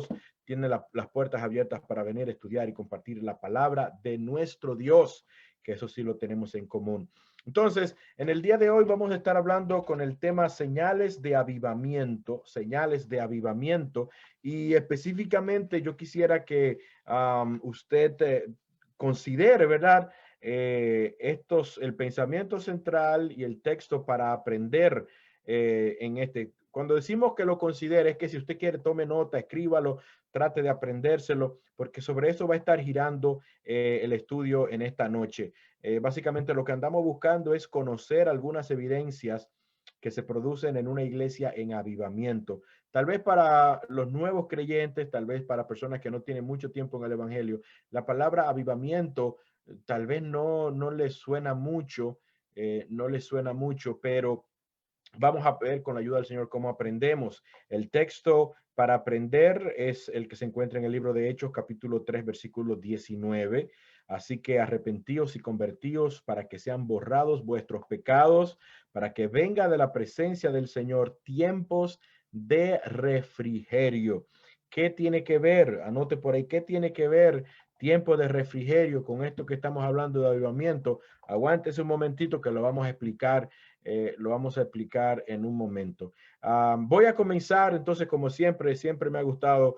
todos tienen las puertas abiertas para venir a estudiar y compartir la palabra de nuestro Dios, que eso sí lo tenemos en común. Entonces, en el día de hoy vamos a estar hablando con el tema señales de avivamiento, y específicamente yo quisiera que usted considere, ¿verdad? El pensamiento central y el texto para aprender en este. Cuando decimos que lo considere, es que si usted quiere, tome nota, escríbalo, trate de aprendérselo, porque sobre eso va a estar girando el estudio en esta noche. Básicamente lo que andamos buscando es conocer algunas evidencias que se producen en una iglesia en avivamiento. Tal vez para los nuevos creyentes, tal vez para personas que no tienen mucho tiempo en el evangelio, la palabra avivamiento tal vez no les suena mucho, pero vamos a ver con la ayuda del Señor cómo aprendemos. El texto para aprender es el que se encuentra en el libro de Hechos, capítulo 3, versículo 19. Así que arrepentíos y convertíos para que sean borrados vuestros pecados, para que venga de la presencia del Señor tiempos de refrigerio. ¿Qué tiene que ver? Anote por ahí, ¿qué tiene que ver tiempo de refrigerio con esto que estamos hablando de avivamiento? Aguántese un momentito que lo vamos a explicar en un momento. Voy a comenzar, entonces, como siempre me ha gustado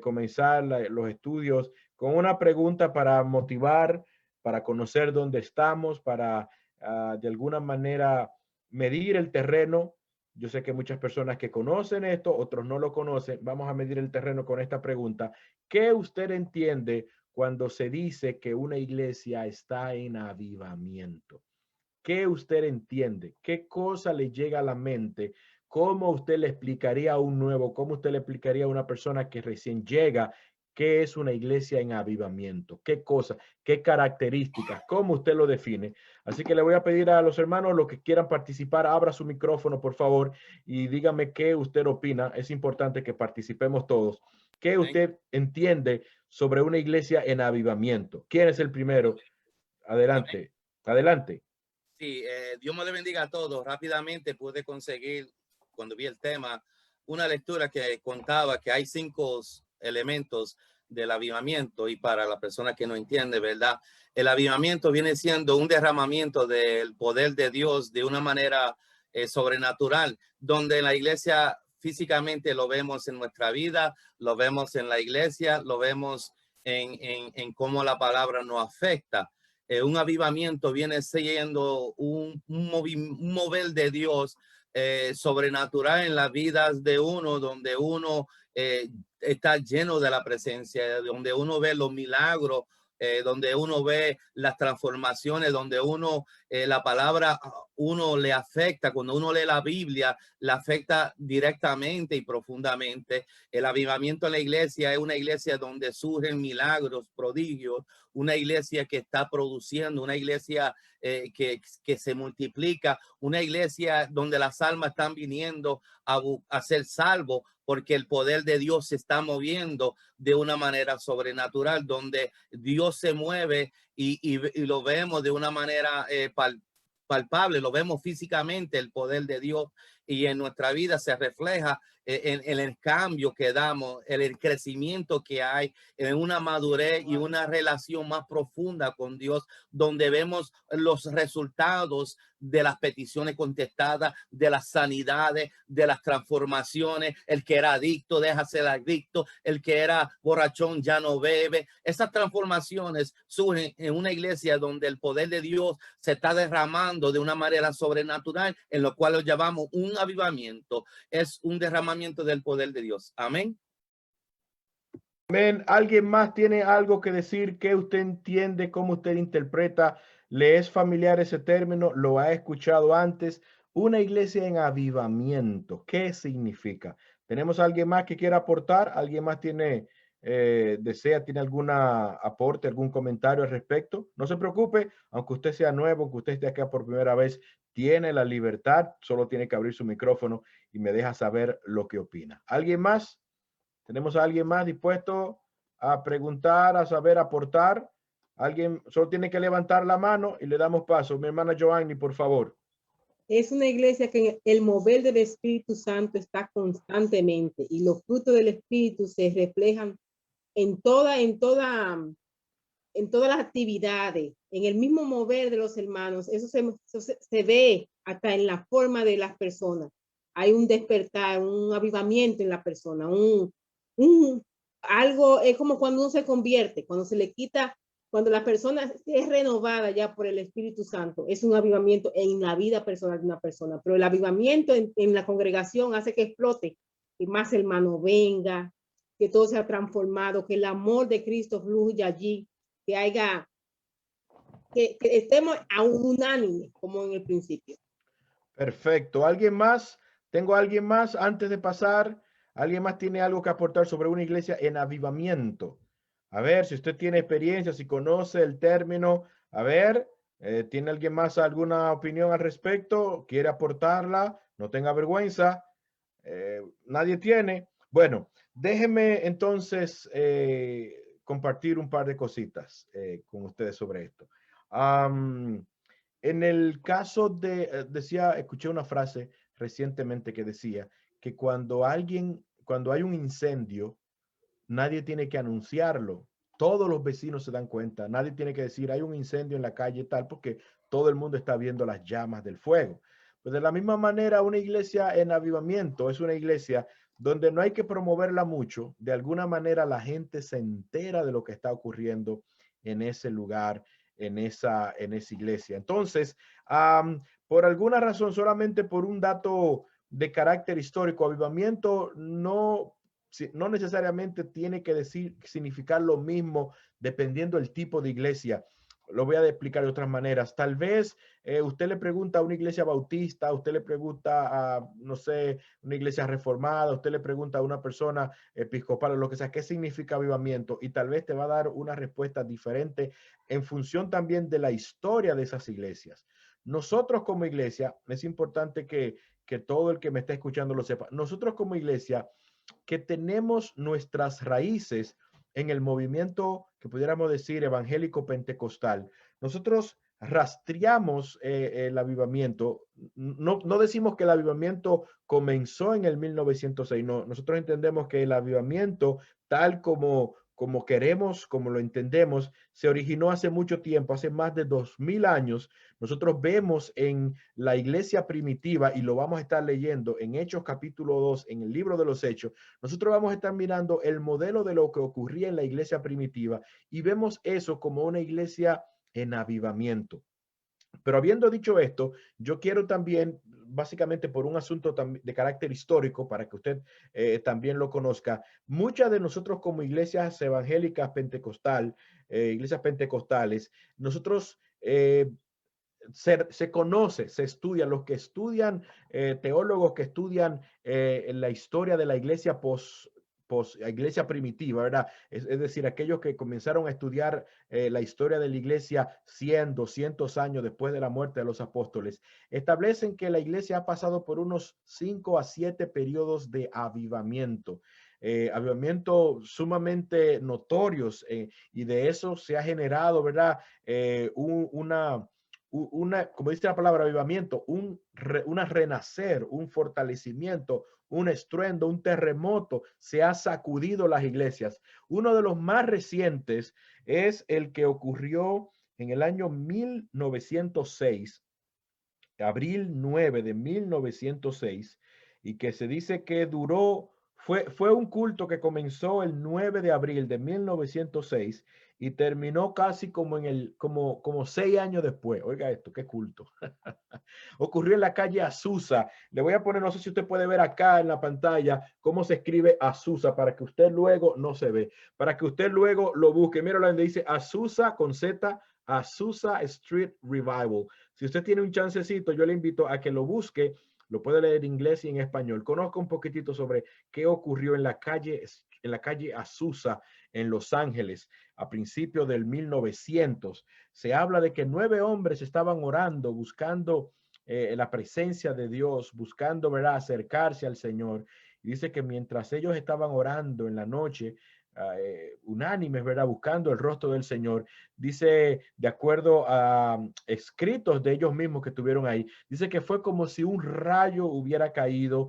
comenzar los estudios con una pregunta para motivar, para conocer dónde estamos, para de alguna manera medir el terreno. Yo sé que muchas personas que conocen esto, otros no lo conocen. Vamos a medir el terreno con esta pregunta. ¿Qué usted entiende cuando se dice que una iglesia está en avivamiento? ¿Qué usted entiende? ¿Qué cosa le llega a la mente? ¿Cómo usted le explicaría a un nuevo? ¿Cómo usted le explicaría a una persona que recién llega qué es una iglesia en avivamiento? ¿Qué cosa? ¿Qué características? ¿Cómo usted lo define? Así que le voy a pedir a los hermanos, los que quieran participar, abra su micrófono, por favor, y dígame qué usted opina. Es importante que participemos todos. ¿Qué usted entiende sobre una iglesia en avivamiento? ¿Quién es el primero? Amén. Adelante, adelante. Sí, Dios me le bendiga a todos. Rápidamente pude conseguir, cuando vi el tema, una lectura que contaba que hay 5 elementos del avivamiento, y para la persona que no entiende, ¿verdad? El avivamiento viene siendo un derramamiento del poder de Dios de una manera sobrenatural, donde en la iglesia físicamente lo vemos en nuestra vida, lo vemos en la iglesia, lo vemos en cómo la palabra nos afecta. Un avivamiento viene siendo un mover de Dios sobrenatural en las vidas de uno, donde uno está lleno de la presencia, donde uno ve los milagros, donde uno ve las transformaciones, donde uno, la palabra, uno le afecta. Cuando uno lee la Biblia, le afecta directamente y profundamente. El avivamiento en la iglesia es una iglesia donde surgen milagros, prodigios, una iglesia que está produciendo, una iglesia que se multiplica, una iglesia donde las almas están viniendo a ser salvos, porque el poder de Dios se está moviendo de una manera sobrenatural, donde Dios se mueve y lo vemos de una manera palpable, lo vemos físicamente, el poder de Dios, y en nuestra vida se refleja en el cambio que damos, en el crecimiento que hay, en una madurez y una relación más profunda con Dios, donde vemos los resultados de las peticiones contestadas, de las sanidades, de las transformaciones. El que era adicto deja ser adicto, el que era borrachón ya no bebe. Esas transformaciones surgen en una iglesia donde el poder de Dios se está derramando de una manera sobrenatural, en lo cual lo llamamos un avivamiento. Es un derramamiento del poder de Dios. Amén. Amén. ¿Alguien más tiene algo que decir? ¿Qué usted entiende? ¿Cómo usted interpreta? ¿Le es familiar ese término? ¿Lo ha escuchado antes? Una iglesia en avivamiento. ¿Qué significa? ¿Tenemos a alguien más que quiera aportar? ¿Alguien más tiene, tiene algún aporte, algún comentario al respecto? No se preocupe, aunque usted sea nuevo, aunque usted esté acá por primera vez, tiene la libertad, solo tiene que abrir su micrófono y me deja saber lo que opina. ¿Alguien más? ¿Tenemos a alguien más dispuesto a preguntar, a saber, aportar? Alguien solo tiene que levantar la mano y le damos paso. Mi hermana Joanny, por favor. es una iglesia que el mover del Espíritu Santo está constantemente y los frutos del Espíritu se reflejan en todas las actividades, en el mismo mover de los hermanos. Eso se ve hasta en la forma de las personas. Hay un despertar, un avivamiento en la persona, algo, es como cuando uno se convierte, cuando se le quita, cuando la persona es renovada ya por el Espíritu Santo, es un avivamiento en la vida personal de una persona, pero el avivamiento en la congregación hace que explote, que más hermano venga, que todo sea transformado, que el amor de Cristo fluya allí, que haya, que estemos a un unánime, como en el principio. Perfecto. ¿Alguien más? ¿Tengo a alguien más antes de pasar? ¿Alguien más tiene algo que aportar sobre una iglesia en avivamiento? A ver, si usted tiene experiencia, si conoce el término, a ver, ¿tiene alguien más alguna opinión al respecto? ¿Quiere aportarla? No tenga vergüenza. Nadie tiene. Bueno, déjeme entonces compartir un par de cositas con ustedes sobre esto. En el caso de, escuché una frase recientemente que decía que cuando hay un incendio, nadie tiene que anunciarlo. Todos los vecinos se dan cuenta. Nadie tiene que decir, hay un incendio en la calle tal, porque todo el mundo está viendo las llamas del fuego. Pues de la misma manera, una iglesia en avivamiento es una iglesia donde no hay que promoverla mucho. De alguna manera la gente se entera de lo que está ocurriendo en ese lugar, en esa iglesia. Entonces, por alguna razón, solamente por un dato de carácter histórico, avivamiento no necesariamente tiene que significar lo mismo dependiendo del tipo de iglesia. Lo voy a explicar de otras maneras. Tal vez usted le pregunta a una iglesia bautista, usted le pregunta a, no sé, una iglesia reformada, usted le pregunta a una persona episcopal o lo que sea, ¿qué significa avivamiento? Y tal vez te va a dar una respuesta diferente en función también de la historia de esas iglesias. Nosotros como iglesia, es importante que todo el que me está escuchando lo sepa, nosotros como iglesia que tenemos nuestras raíces en el movimiento que pudiéramos decir evangélico pentecostal. Nosotros rastreamos el avivamiento. No decimos que el avivamiento comenzó en el 1906. No, nosotros entendemos que el avivamiento, tal como queremos, como lo entendemos, se originó hace mucho tiempo, hace más de 2000 años. Nosotros vemos en la iglesia primitiva, y lo vamos a estar leyendo en Hechos capítulo 2, en el libro de los Hechos, nosotros vamos a estar mirando el modelo de lo que ocurría en la iglesia primitiva y vemos eso como una iglesia en avivamiento. Pero habiendo dicho esto, yo quiero también, básicamente por un asunto de carácter histórico, para que usted también lo conozca, muchas de nosotros como iglesias evangélicas iglesias pentecostales, nosotros se conoce, se estudia, los que estudian, teólogos que estudian la historia de la iglesia iglesia primitiva, ¿verdad? Es decir, aquellos que comenzaron a estudiar la historia de la iglesia 100, 200 años después de la muerte de los apóstoles, establecen que la iglesia ha pasado por unos 5 a 7 periodos de avivamiento. Avivamiento sumamente notorios y de eso se ha generado, ¿verdad? Como dice la palabra avivamiento, una renacer, un fortalecimiento, un estruendo, un terremoto, se ha sacudido las iglesias. Uno de los más recientes es el que ocurrió en el año 1906, abril 9 de 1906, y que se dice que fue un culto que comenzó el 9 de abril de 1906 y terminó casi como 6 años después. Oiga esto, qué culto. Ocurrió en la calle Azusa. Le voy a poner, no sé si usted puede ver acá en la pantalla cómo se escribe Azusa, para que usted luego, no se ve, para que usted luego lo busque. Mira donde dice Azusa con Z, Azusa Street Revival. Si usted tiene un chancecito, yo le invito a que lo busque. Lo puede leer en inglés y en español. Conozca un poquitito sobre qué ocurrió en la calle Azusa en Los Ángeles a principios del 1900. Se habla de que 9 hombres estaban orando, buscando la presencia de Dios, buscando, ¿verdad?, acercarse al Señor. Y dice que mientras ellos estaban orando en la noche, unánimes, ¿verdad? Buscando el rostro del Señor, dice, de acuerdo a escritos de ellos mismos que estuvieron ahí, dice que fue como si un rayo hubiera caído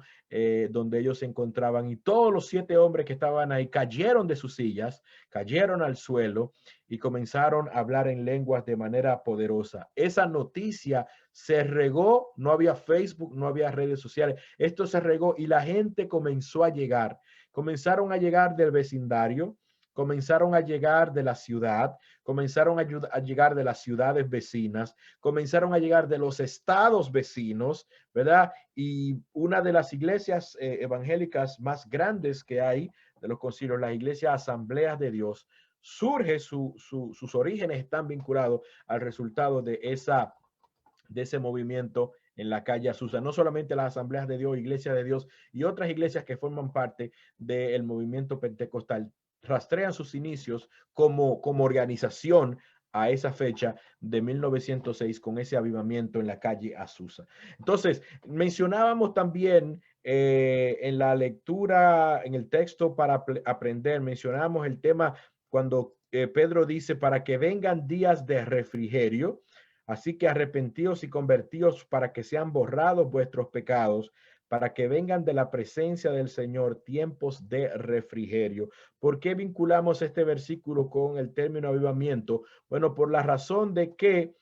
donde ellos se encontraban, y todos los 7 hombres que estaban ahí cayeron de sus sillas, cayeron al suelo y comenzaron a hablar en lenguas de manera poderosa. Esa noticia se regó, no había Facebook, no había redes sociales, esto se regó y la gente comenzó a llegar. Comenzaron a llegar del vecindario, comenzaron a llegar de la ciudad, comenzaron a llegar de las ciudades vecinas, comenzaron a llegar de los estados vecinos, ¿verdad? Y una de las iglesias evangélicas más grandes que hay de los concilios, las iglesias Asambleas de Dios, surge, sus orígenes están vinculados al resultado de ese movimiento en la calle Azusa. No solamente las Asambleas de Dios, Iglesia de Dios y otras iglesias que forman parte del movimiento pentecostal rastrean sus inicios como organización a esa fecha de 1906 con ese avivamiento en la calle Azusa. Entonces, mencionábamos también en la lectura, en el texto para aprender, mencionábamos el tema cuando Pedro dice para que vengan días de refrigerio. Así que arrepentíos y convertíos para que sean borrados vuestros pecados, para que vengan de la presencia del Señor tiempos de refrigerio. ¿Por qué vinculamos este versículo con el término avivamiento? Bueno, por la razón de que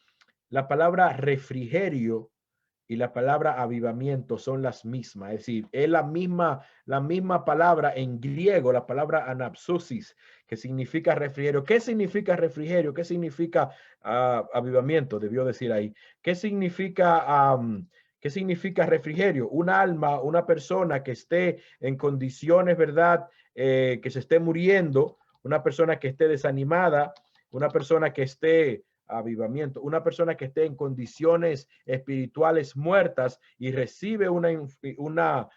la palabra refrigerio y la palabra avivamiento son las mismas, es decir, es la misma palabra en griego, la palabra anapsusis, que significa refrigerio. ¿Qué significa refrigerio? ¿Qué significa avivamiento? Debió decir ahí. ¿Qué significa refrigerio? Un alma, una persona que esté en condiciones, ¿verdad? Que se esté muriendo, una persona que esté desanimada, una persona que esté avivamiento, una persona que esté en condiciones espirituales muertas y recibe una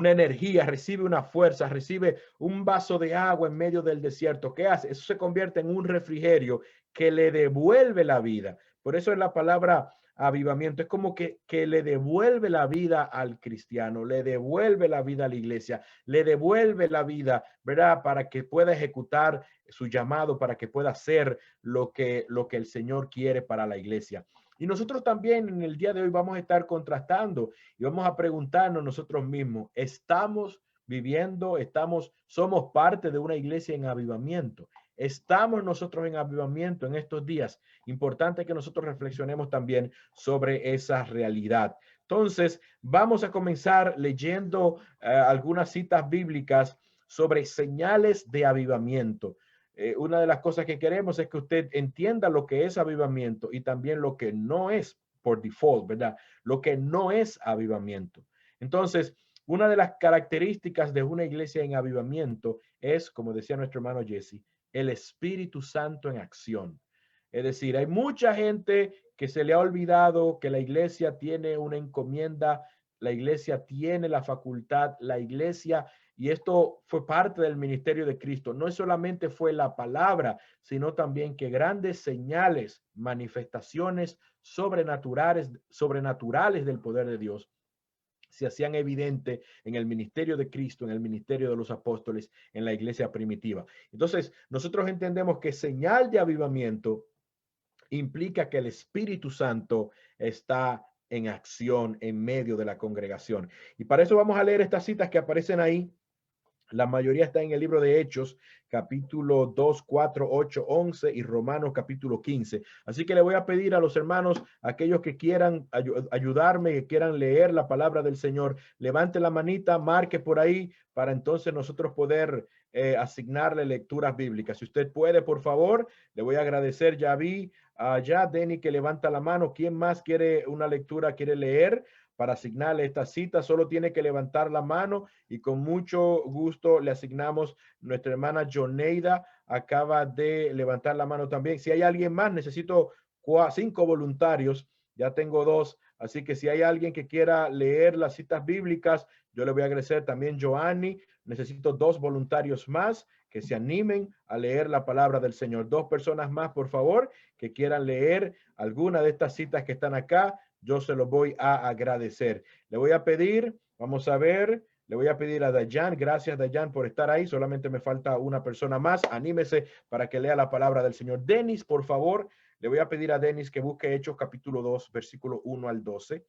energía, recibe una fuerza, recibe un vaso de agua en medio del desierto. ¿Qué hace? Eso se convierte en un refrigerio que le devuelve la vida. Por eso es la palabra avivamiento. Es como que le devuelve la vida al cristiano, le devuelve la vida a la iglesia, le devuelve la vida, ¿verdad? Para que pueda ejecutar su llamado, para que pueda hacer lo que el Señor quiere para la iglesia. Y nosotros también en el día de hoy vamos a estar contrastando y vamos a preguntarnos nosotros mismos, ¿estamos viviendo, somos parte de una iglesia en avivamiento? ¿Estamos nosotros en avivamiento en estos días? Importante que nosotros reflexionemos también sobre esa realidad. Entonces, vamos a comenzar leyendo algunas citas bíblicas sobre señales de avivamiento. Una de las cosas que queremos es que usted entienda lo que es avivamiento y también lo que no es por default, ¿verdad? Lo que no es avivamiento. Entonces, una de las características de una iglesia en avivamiento es, como decía nuestro hermano Jesse, el Espíritu Santo en acción. Es decir, hay mucha gente que se le ha olvidado que la iglesia tiene una encomienda, la iglesia tiene la facultad, la iglesia, y esto fue parte del ministerio de Cristo. No solamente fue la palabra, sino también que grandes señales, manifestaciones sobrenaturales del poder de Dios se hacían evidente en el ministerio de Cristo, en el ministerio de los apóstoles, en la iglesia primitiva. Entonces, nosotros entendemos que señal de avivamiento implica que el Espíritu Santo está en acción en medio de la congregación. Y para eso vamos a leer estas citas que aparecen ahí. La mayoría está en el libro de Hechos, capítulo 2, 4, 8, 11 y Romanos capítulo 15. Así que le voy a pedir a los hermanos, aquellos que quieran ayudarme, que quieran leer la palabra del Señor, levante la manita, marque por ahí para entonces nosotros poder asignarle lecturas bíblicas. Si usted puede, por favor, le voy a agradecer. Ya vi allá Denny que levanta la mano. ¿Quién más quiere una lectura, quiere leer? Para asignarle esta cita, solo tiene que levantar la mano y con mucho gusto le asignamos. Nuestra hermana Joneida acaba de levantar la mano también. Si hay alguien más, necesito 5 voluntarios, ya tengo 2, así que si hay alguien que quiera leer las citas bíblicas, yo le voy a agradecer también. Joanny, necesito 2 voluntarios más que se animen a leer la palabra del Señor. 2 personas más, por favor, que quieran leer alguna de estas citas que están acá. Yo se lo voy a agradecer. Le voy a pedir Vamos a ver. Le voy a pedir a Dayan. Gracias, Dayan, por estar ahí. Solamente me falta una persona más. Anímese para que lea la palabra del Señor. Denis, por favor. Le voy a pedir a Denis que busque Hechos capítulo 2, versículo 1 al 12.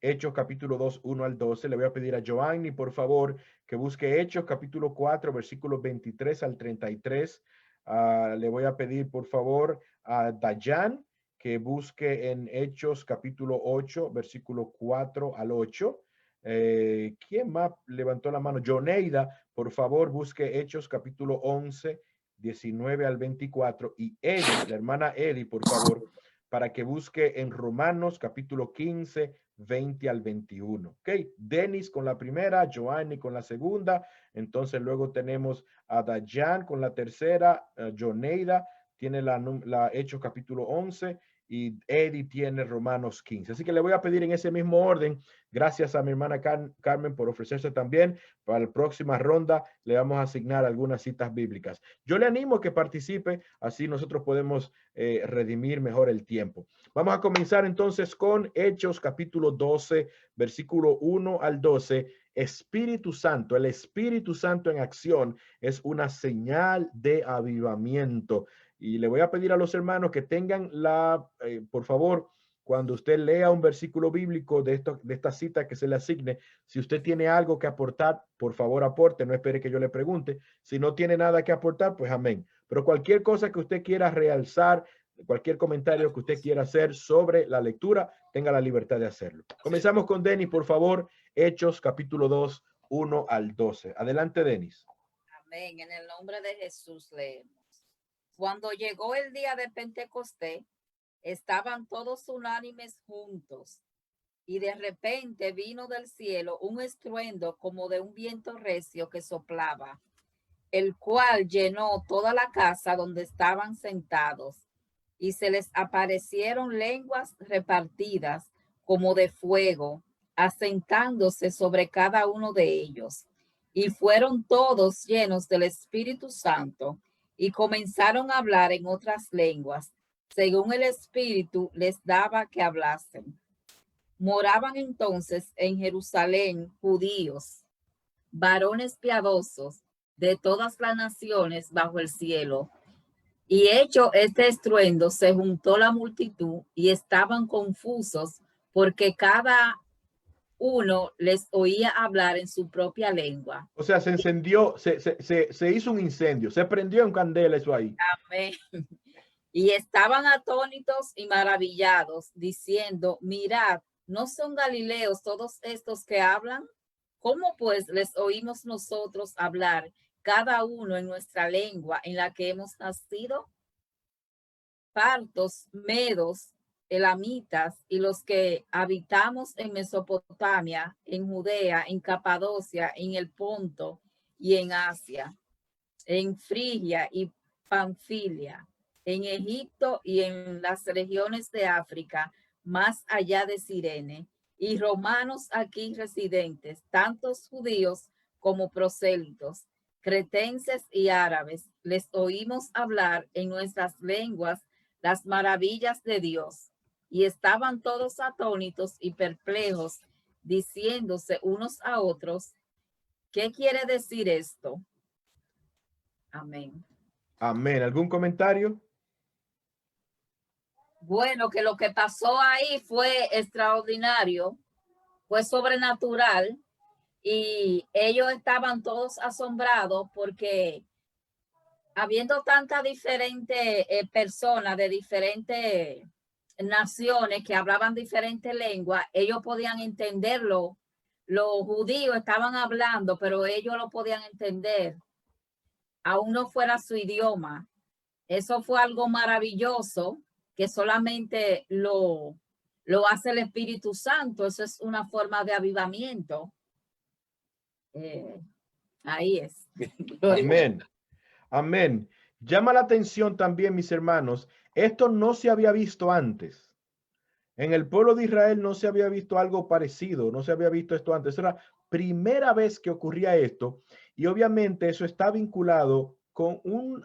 Hechos capítulo 2, 1 al 12. Le voy a pedir a Joanny, por favor, que busque Hechos capítulo 4, versículos 23 al 33. Le voy a pedir, por favor, a Dayan que busque en Hechos capítulo 8, versículo 4 al 8. ¿Quién más levantó la mano? Joneida, por favor, busque Hechos capítulo 11, 19 al 24. Y Eddie, la hermana Eddie, por favor, para que busque en Romanos capítulo 15, 20 al 21. Ok, Denis con la primera, Joanny con la segunda. Entonces luego tenemos a Dayan con la tercera, Joneida tiene la Hechos capítulo 11 y Eddie tiene Romanos 15. Así que le voy a pedir en ese mismo orden, gracias a mi hermana Carmen por ofrecerse también. Para la próxima ronda le vamos a asignar algunas citas bíblicas. Yo le animo a que participe, así nosotros podemos redimir mejor el tiempo. Vamos a comenzar entonces con Hechos capítulo 12, versículo 1 al 12. Espíritu Santo, el Espíritu Santo en acción es una señal de avivamiento. Y le voy a pedir a los hermanos que tengan por favor, cuando usted lea un versículo bíblico de esta cita que se le asigne, si usted tiene algo que aportar, por favor aporte, no espere que yo le pregunte. Si no tiene nada que aportar, pues amén. Pero cualquier cosa que usted quiera realzar, cualquier comentario que usted quiera hacer sobre la lectura, tenga la libertad de hacerlo. Comenzamos con Denis, por favor. Hechos capítulo 2, 1 al 12. Adelante, Denis. Amén. En el nombre de Jesús leemos. Cuando llegó el día de Pentecostés, estaban todos unánimes juntos, y de repente vino del cielo un estruendo como de un viento recio que soplaba, el cual llenó toda la casa donde estaban sentados, y se les aparecieron lenguas repartidas como de fuego, asentándose sobre cada uno de ellos. Y fueron todos llenos del Espíritu Santo, y comenzaron a hablar en otras lenguas, según el Espíritu les daba que hablasen. Moraban entonces en Jerusalén judíos, varones piadosos de todas las naciones bajo el cielo. Y hecho este estruendo, se juntó la multitud y estaban confusos porque cada uno les oía hablar en su propia lengua. O sea, se encendió, se hizo un incendio, se prendió en candela eso ahí. Amén. Y estaban atónitos y maravillados, diciendo, mirad, ¿no son galileos todos estos que hablan? ¿Cómo pues les oímos nosotros hablar, cada uno en nuestra lengua en la que hemos nacido? Partos, medos, elamitas y los que habitamos en Mesopotamia, en Judea, en Capadocia, en el Ponto y en Asia, en Frigia y Panfilia, en Egipto y en las regiones de África, más allá de Cirene, y romanos aquí residentes, tantos judíos como prosélitos, cretenses y árabes, les oímos hablar en nuestras lenguas las maravillas de Dios. Y estaban todos atónitos y perplejos, diciéndose unos a otros, ¿qué quiere decir esto? Amén. Amén. ¿Algún comentario? Bueno, que lo que pasó ahí fue extraordinario, fue sobrenatural, y ellos estaban todos asombrados porque habiendo tantas diferentes personas de diferentes naciones que hablaban diferentes lenguas, ellos podían entenderlo. Los judíos estaban hablando, pero ellos lo podían entender, aún no fuera su idioma. Eso fue algo maravilloso que solamente lo hace el Espíritu Santo. Eso es una forma de avivamiento. Ahí es. Amén. Amén. Llama la atención también, mis hermanos, esto no se había visto antes. En el pueblo de Israel no se había visto algo parecido, no se había visto esto antes. Era la primera vez que ocurría esto, y obviamente eso está vinculado con un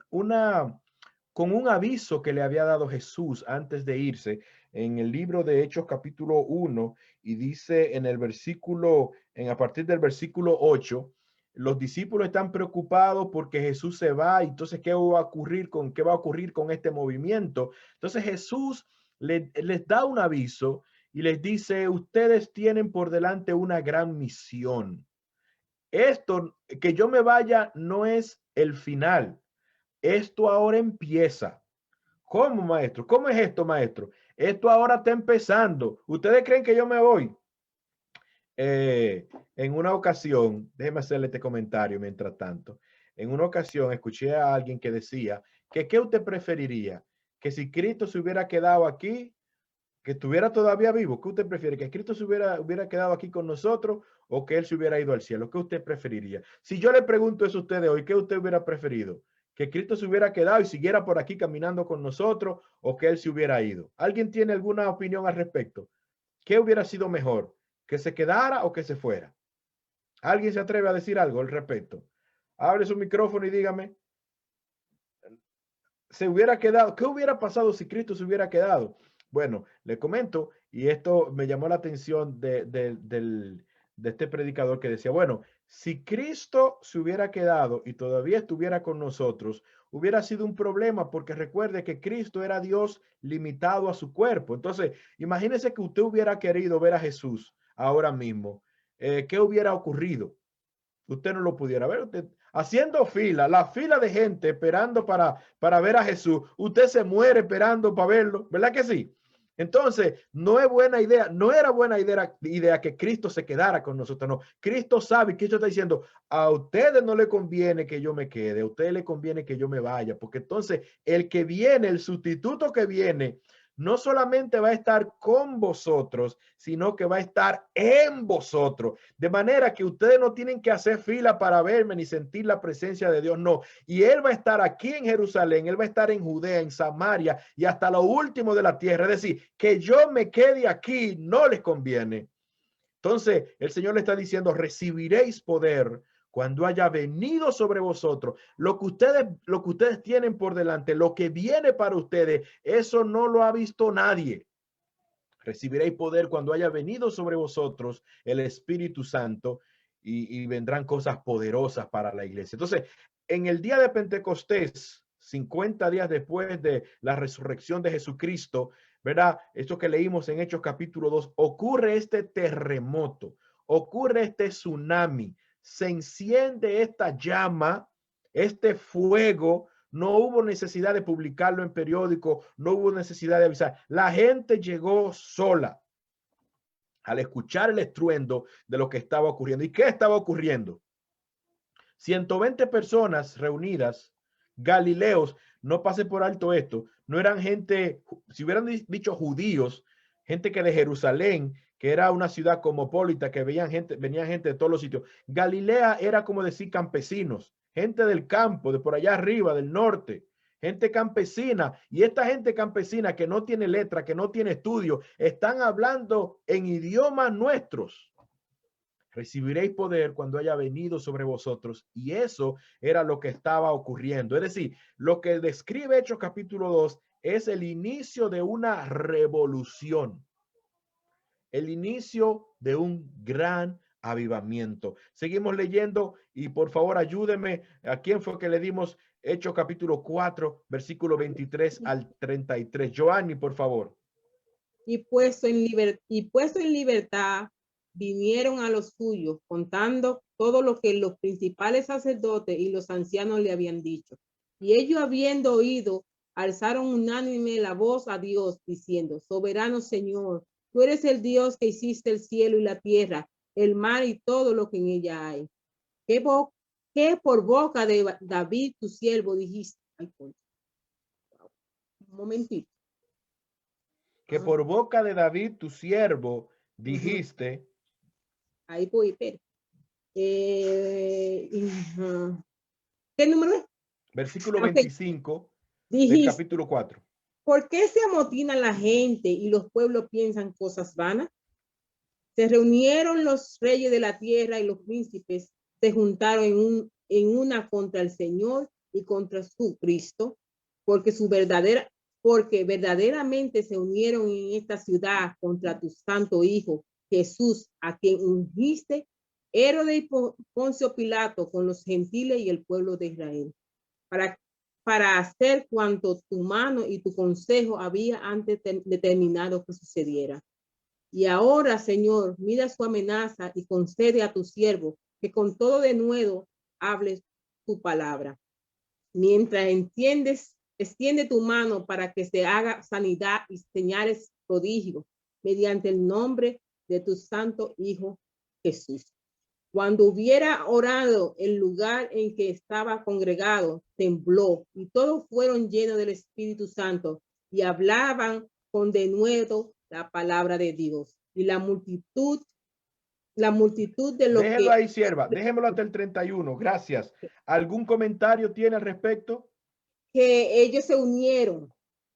aviso que le había dado Jesús antes de irse. en el libro de Hechos capítulo 1 y dice en el versículo, a partir del versículo 8, los discípulos están preocupados porque Jesús se va, y entonces qué va a ocurrir con este movimiento. Entonces Jesús les da un aviso y les dice: ustedes tienen por delante una gran misión. Esto, que yo me vaya, no es el final. Esto ahora empieza. ¿Cómo, maestro? ¿Cómo es esto, maestro? Esto ahora está empezando. ¿Ustedes creen que yo me voy? En una ocasión, déjeme hacerle este comentario mientras tanto. En una ocasión escuché a alguien que decía que ¿qué usted preferiría? Que si Cristo se hubiera quedado aquí, que estuviera todavía vivo, ¿qué usted prefiere? ¿Que Cristo se hubiera quedado aquí con nosotros o que Él se hubiera ido al cielo? ¿Qué usted preferiría? Si yo le pregunto eso a usted hoy, ¿qué usted hubiera preferido? ¿Que Cristo se hubiera quedado y siguiera por aquí caminando con nosotros o que Él se hubiera ido? ¿Alguien tiene alguna opinión al respecto? ¿Qué hubiera sido mejor? ¿Que se quedara o que se fuera? ¿Alguien se atreve a decir algo al respecto? Abre su micrófono y dígame. ¿Se hubiera quedado? ¿Qué hubiera pasado si Cristo se hubiera quedado? Bueno, le comento, y esto me llamó la atención de este predicador que decía, bueno, si Cristo se hubiera quedado y todavía estuviera con nosotros, hubiera sido un problema, porque recuerde que Cristo era Dios limitado a su cuerpo. Entonces, imagínese que usted hubiera querido ver a Jesús ahora mismo. ¿Qué hubiera ocurrido? Usted no lo pudiera ver. Usted haciendo fila, la fila de gente esperando para ver a Jesús. Usted se muere esperando para verlo, ¿verdad que sí? Entonces, no es buena idea, no era buena idea que Cristo se quedara con nosotros. No, Cristo sabe, Cristo está diciendo, a ustedes no le conviene que yo me quede, a ustedes le conviene que yo me vaya, porque entonces el que viene, el sustituto que viene, no solamente va a estar con vosotros, sino que va a estar en vosotros. De manera que ustedes no tienen que hacer fila para verme ni sentir la presencia de Dios, no. Y Él va a estar aquí en Jerusalén, Él va a estar en Judea, en Samaria y hasta lo último de la tierra. Es decir, que yo me quede aquí no les conviene. Entonces, el Señor le está diciendo, recibiréis poder cuando haya venido sobre vosotros. Lo que ustedes tienen por delante, lo que viene para ustedes, eso no lo ha visto nadie. Recibiréis poder cuando haya venido sobre vosotros el Espíritu Santo, y vendrán cosas poderosas para la iglesia. Entonces, en el día de Pentecostés, 50 días después de la resurrección de Jesucristo, ¿verdad? Esto que leímos en Hechos capítulo 2, ocurre este terremoto, ocurre este tsunami, se enciende esta llama, este fuego. No hubo necesidad de publicarlo en periódico, no hubo necesidad de avisar. La gente llegó sola al escuchar el estruendo de lo que estaba ocurriendo. ¿Y qué estaba ocurriendo? 120 personas reunidas, galileos, no pase por alto esto, no eran gente, si hubieran dicho judíos, gente que de Jerusalén, que era una ciudad cosmopolita, que venían gente de todos los sitios. Galilea era como decir campesinos, gente del campo, de por allá arriba, del norte, gente campesina. Y esta gente campesina que no tiene letra, que no tiene estudio, están hablando en idiomas nuestros. Recibiréis poder cuando haya venido sobre vosotros. Y eso era lo que estaba ocurriendo. Es decir, lo que describe Hechos capítulo 2 es el inicio de una revolución. El inicio de un gran avivamiento. Seguimos leyendo y por favor ayúdeme. ¿A quién fue que le dimos Hechos capítulo 4, versículo 23 al 33? Joanny, por favor. Y puesto en libertad, vinieron a los suyos, contando todo lo que los principales sacerdotes y los ancianos le habían dicho. Y ellos, habiendo oído, alzaron unánime la voz a Dios, diciendo: Soberano Señor, tú eres el Dios que hiciste el cielo y la tierra, el mar y todo lo que en ella hay. Que por boca de David, tu siervo, dijiste. Ay, un momentito. Que por boca de David, tu siervo, dijiste. Ahí voy, pero. ¿Qué número es? Versículo Okay. 25 Dijiste, del capítulo 4. ¿por qué se amotina la gente y los pueblos piensan cosas vanas? Se reunieron los reyes de la tierra y los príncipes se juntaron en una contra el Señor y contra su Cristo, porque su verdadera porque verdaderamente se unieron en esta ciudad contra tu santo Hijo, Jesús, a quien ungiste, Herodes y Poncio Pilato con los gentiles y el pueblo de Israel, para hacer cuanto tu mano y tu consejo había antes determinado que sucediera. Y ahora, Señor, mira su amenaza y concede a tu siervo que con todo denuedo hables tu palabra. Mientras extiende tu mano para que se haga sanidad y señales prodigios mediante el nombre de tu santo Hijo Jesús. Cuando hubiera orado, el lugar en que estaba congregado tembló y todos fueron llenos del Espíritu Santo y hablaban con denuedo la palabra de Dios. Y la multitud de los Déjelo que... ahí, sierva. Déjemelo hasta el 31. Gracias. ¿Algún comentario tiene al respecto? Que ellos se unieron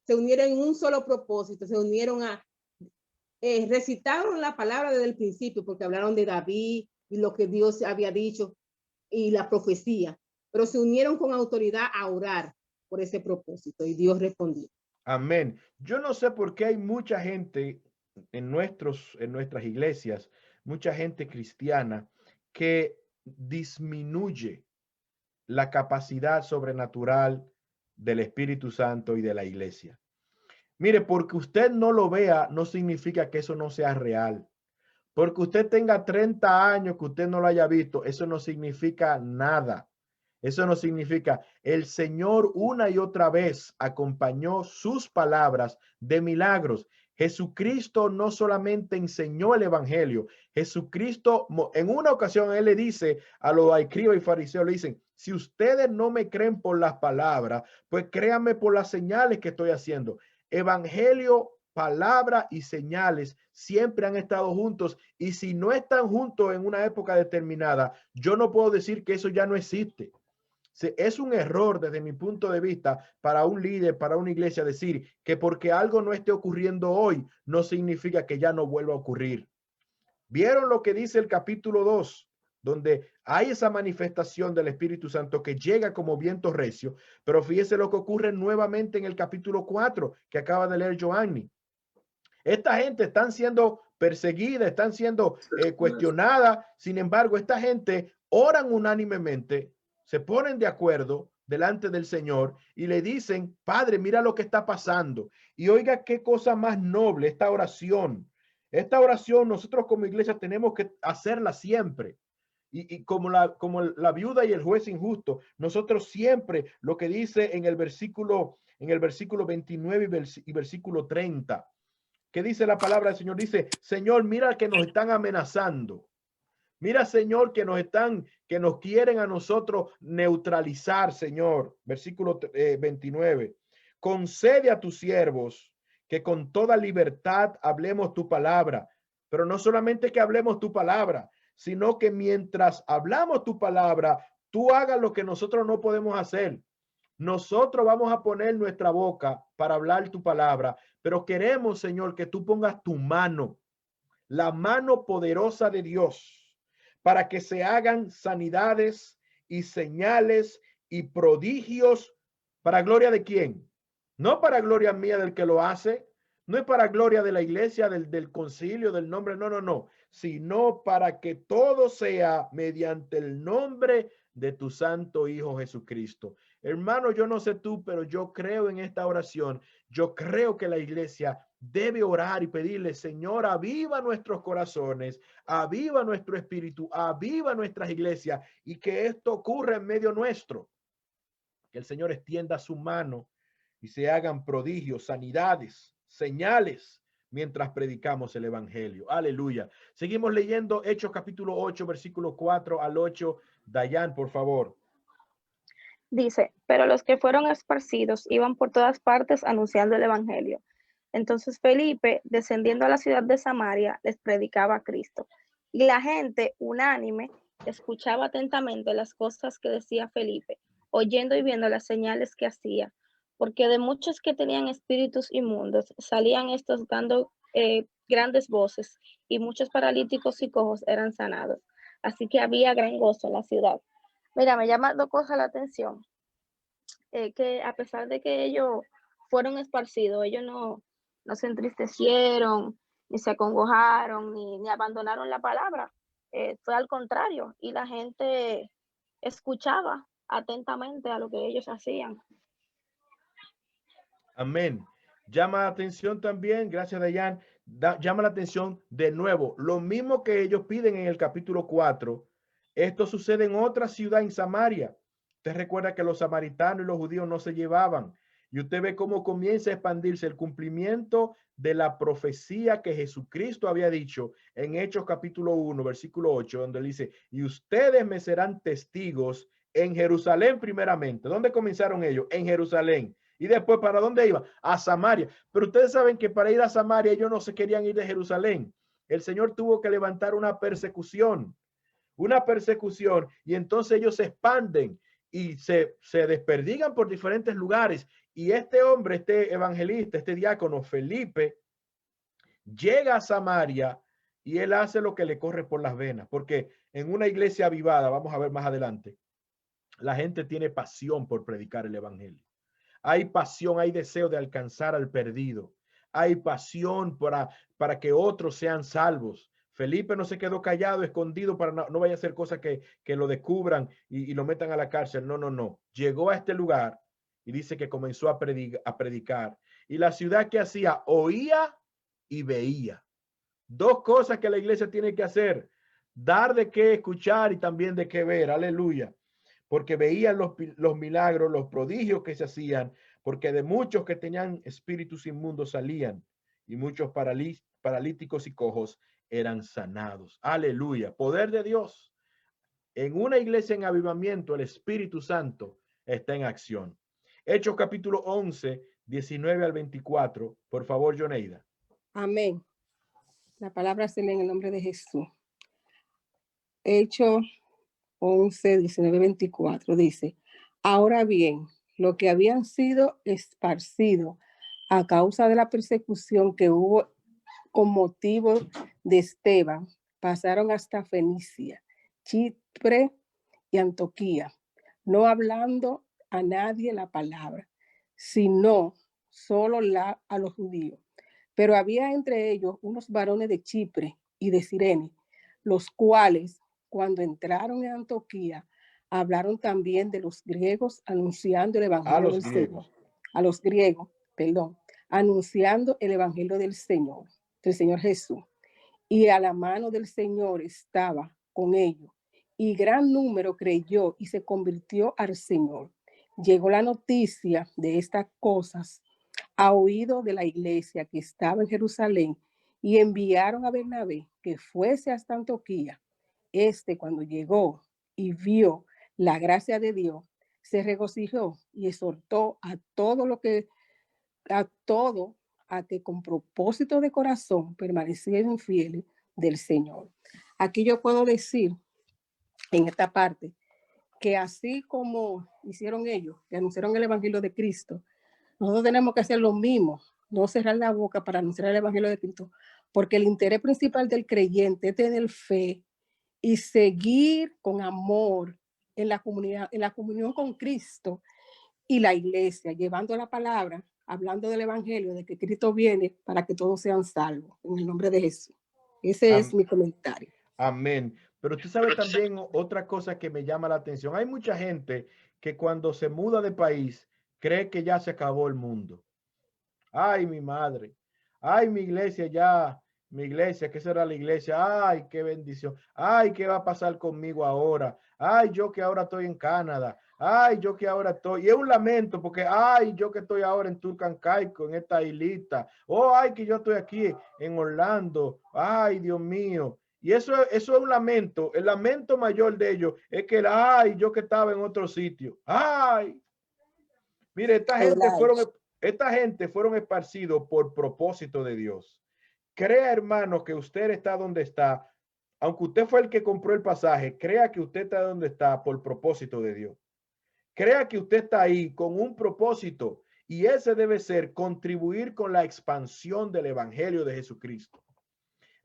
en un solo propósito, se unieron a... recitaron la palabra desde el principio porque hablaron de David y lo que Dios había dicho y la profecía, pero se unieron con autoridad a orar por ese propósito y Dios respondió. Amén. Yo no sé por qué hay mucha gente en nuestras iglesias, mucha gente cristiana que disminuye la capacidad sobrenatural del Espíritu Santo y de la iglesia. Mire, porque usted no lo vea, no significa que eso no sea real. Porque usted tenga 30 años que usted no lo haya visto, eso no significa nada. Eso no significa, el Señor una y otra vez acompañó sus palabras de milagros. Jesucristo no solamente enseñó el evangelio, Jesucristo en una ocasión él le dice a los escribas y fariseos, le dicen, si ustedes no me creen por las palabras, pues créanme por las señales que estoy haciendo. Evangelio, palabra y señales siempre han estado juntos, y si no están juntos en una época determinada, yo no puedo decir que eso ya no existe. Es un error desde mi punto de vista para un líder, para una iglesia, decir que porque algo no esté ocurriendo hoy, no significa que ya no vuelva a ocurrir. ¿Vieron lo que dice el capítulo 2? Donde hay esa manifestación del Espíritu Santo que llega como viento recio, pero fíjese lo que ocurre nuevamente en el capítulo 4 que acaba de leer Joanny. Esta gente están siendo perseguida, están siendo cuestionada. Sin embargo, esta gente oran unánimemente, se ponen de acuerdo delante del Señor y le dicen, Padre, mira lo que está pasando. Y oiga qué cosa más noble esta oración. Esta oración nosotros como iglesia tenemos que hacerla siempre. Y como la viuda y el juez injusto, nosotros siempre lo que dice en el versículo 29 y versículo 30. ¿Qué dice la palabra del Señor? Dice, Señor, mira que nos están amenazando. Mira, Señor, que nos quieren a nosotros neutralizar, Señor. Versículo 29. Concede a tus siervos que con toda libertad hablemos tu palabra. Pero no solamente que hablemos tu palabra, sino que mientras hablamos tu palabra, tú hagas lo que nosotros no podemos hacer. Nosotros vamos a poner nuestra boca para hablar tu palabra, pero queremos, Señor, que tú pongas tu mano, la mano poderosa de Dios, para que se hagan sanidades y señales y prodigios. ¿Para gloria de quién? No para gloria mía del que lo hace, no es para gloria de la iglesia, del concilio, del nombre, no, sino para que todo sea mediante el nombre de tu santo Hijo Jesucristo. Hermano, yo no sé tú, pero yo creo en esta oración. Yo creo que la iglesia debe orar y pedirle, Señor, aviva nuestros corazones, aviva nuestro espíritu, aviva nuestras iglesias, y que esto ocurra en medio nuestro. Que el Señor extienda su mano y se hagan prodigios, sanidades, señales mientras predicamos el evangelio. Aleluya. Seguimos leyendo Hechos capítulo 8, versículo 4 al 8. Dayan, por favor. Dice, pero los que fueron esparcidos iban por todas partes anunciando el evangelio. Entonces Felipe, descendiendo a la ciudad de Samaria, les predicaba a Cristo. Y la gente, unánime, escuchaba atentamente las cosas que decía Felipe, oyendo y viendo las señales que hacía, porque de muchos que tenían espíritus inmundos salían estos dando grandes voces, y muchos paralíticos y cojos eran sanados. Así que había gran gozo en la ciudad. Mira, me llama dos cosas la atención. Que a pesar de que ellos fueron esparcidos, ellos no se entristecieron, ni se acongojaron, ni abandonaron la palabra. Fue al contrario, y la gente escuchaba atentamente a lo que ellos hacían. Amén. Llama la atención también, gracias Dayan, llama la atención de nuevo, lo mismo que ellos piden en el capítulo 4, esto sucede en otra ciudad en Samaria. Usted recuerda que los samaritanos y los judíos no se llevaban, y usted ve cómo comienza a expandirse el cumplimiento de la profecía que Jesucristo había dicho en Hechos capítulo 1, versículo 8, donde él dice, y ustedes me serán testigos en Jerusalén primeramente. ¿Dónde comenzaron ellos? En Jerusalén. Y después, ¿para dónde iba? A Samaria. Pero ustedes saben que para ir a Samaria ellos no se querían ir de Jerusalén. El Señor tuvo que levantar una persecución, y entonces ellos se expanden y se desperdigan por diferentes lugares. Y este hombre, este evangelista, este diácono Felipe, llega a Samaria y él hace lo que le corre por las venas, porque en una iglesia avivada, vamos a ver más adelante, la gente tiene pasión por predicar el evangelio. Hay pasión, hay deseo de alcanzar al perdido. Hay pasión para que otros sean salvos. Felipe no se quedó callado, escondido, para no vaya a hacer cosas que lo descubran y lo metan a la cárcel. No. Llegó a este lugar y dice que comenzó a predicar. Y la ciudad que hacía, oía y veía. Dos cosas que la iglesia tiene que hacer: dar de qué escuchar y también de qué ver. Aleluya. Porque veían los milagros, los prodigios que se hacían, porque de muchos que tenían espíritus inmundos salían, y muchos paralíticos y cojos eran sanados. Aleluya. Poder de Dios. En una iglesia en avivamiento, el Espíritu Santo está en acción. Hechos capítulo 11, 19 al 24. Por favor, Yoneida. Amén. La palabra se lee en el nombre de Jesús. Hechos 11, 19, 24 dice: ahora bien, lo que habían sido esparcidos a causa de la persecución que hubo con motivo de Esteban, pasaron hasta Fenicia, Chipre y Antioquía, no hablando a nadie la palabra, sino solo a los judíos. Pero había entre ellos unos varones de Chipre y de Cirene, los cuales, cuando entraron en Antioquía, hablaron también de los griegos, anunciando el evangelio del Señor. A los griegos, anunciando el evangelio del Señor Jesús. Y a la mano del Señor estaba con ellos, y gran número creyó y se convirtió al Señor. Llegó la noticia de estas cosas a oído de la iglesia que estaba en Jerusalén, y enviaron a Bernabé que fuese hasta Antioquía. Cuando llegó y vio la gracia de Dios, se regocijó y exhortó a que con propósito de corazón permanecieran fieles del Señor. Aquí yo puedo decir en esta parte que así como hicieron ellos, que anunciaron el evangelio de Cristo, nosotros tenemos que hacer lo mismo, no cerrar la boca para anunciar el evangelio de Cristo, porque el interés principal del creyente es tener fe y seguir con amor en la comunidad, en la comunión con Cristo y la iglesia, llevando la palabra, hablando del evangelio, de que Cristo viene para que todos sean salvos, en el nombre de Jesús. Ese es mi comentario. Amén. Pero tú sabes también otra cosa que me llama la atención. Hay mucha gente que cuando se muda de país cree que ya se acabó el mundo. Ay, mi madre. Ay, mi iglesia, ¿qué será la iglesia? Ay, qué bendición. Ay, ¿qué va a pasar conmigo ahora? Ay, yo que ahora estoy en Canadá. Ay, yo que ahora estoy. Y es un lamento porque, ay, yo que estoy ahora en Turcancaico, en esta islita. Oh, ay, que yo estoy aquí en Orlando. Ay, Dios mío. Y eso es un lamento. El lamento mayor de ellos es que, ay, yo que estaba en otro sitio. Ay. Mire, esta gente fueron esparcidos por propósito de Dios. Crea, hermano, que usted está donde está. Aunque usted fue el que compró el pasaje, crea que usted está donde está por propósito de Dios. Crea que usted está ahí con un propósito, y ese debe ser contribuir con la expansión del evangelio de Jesucristo.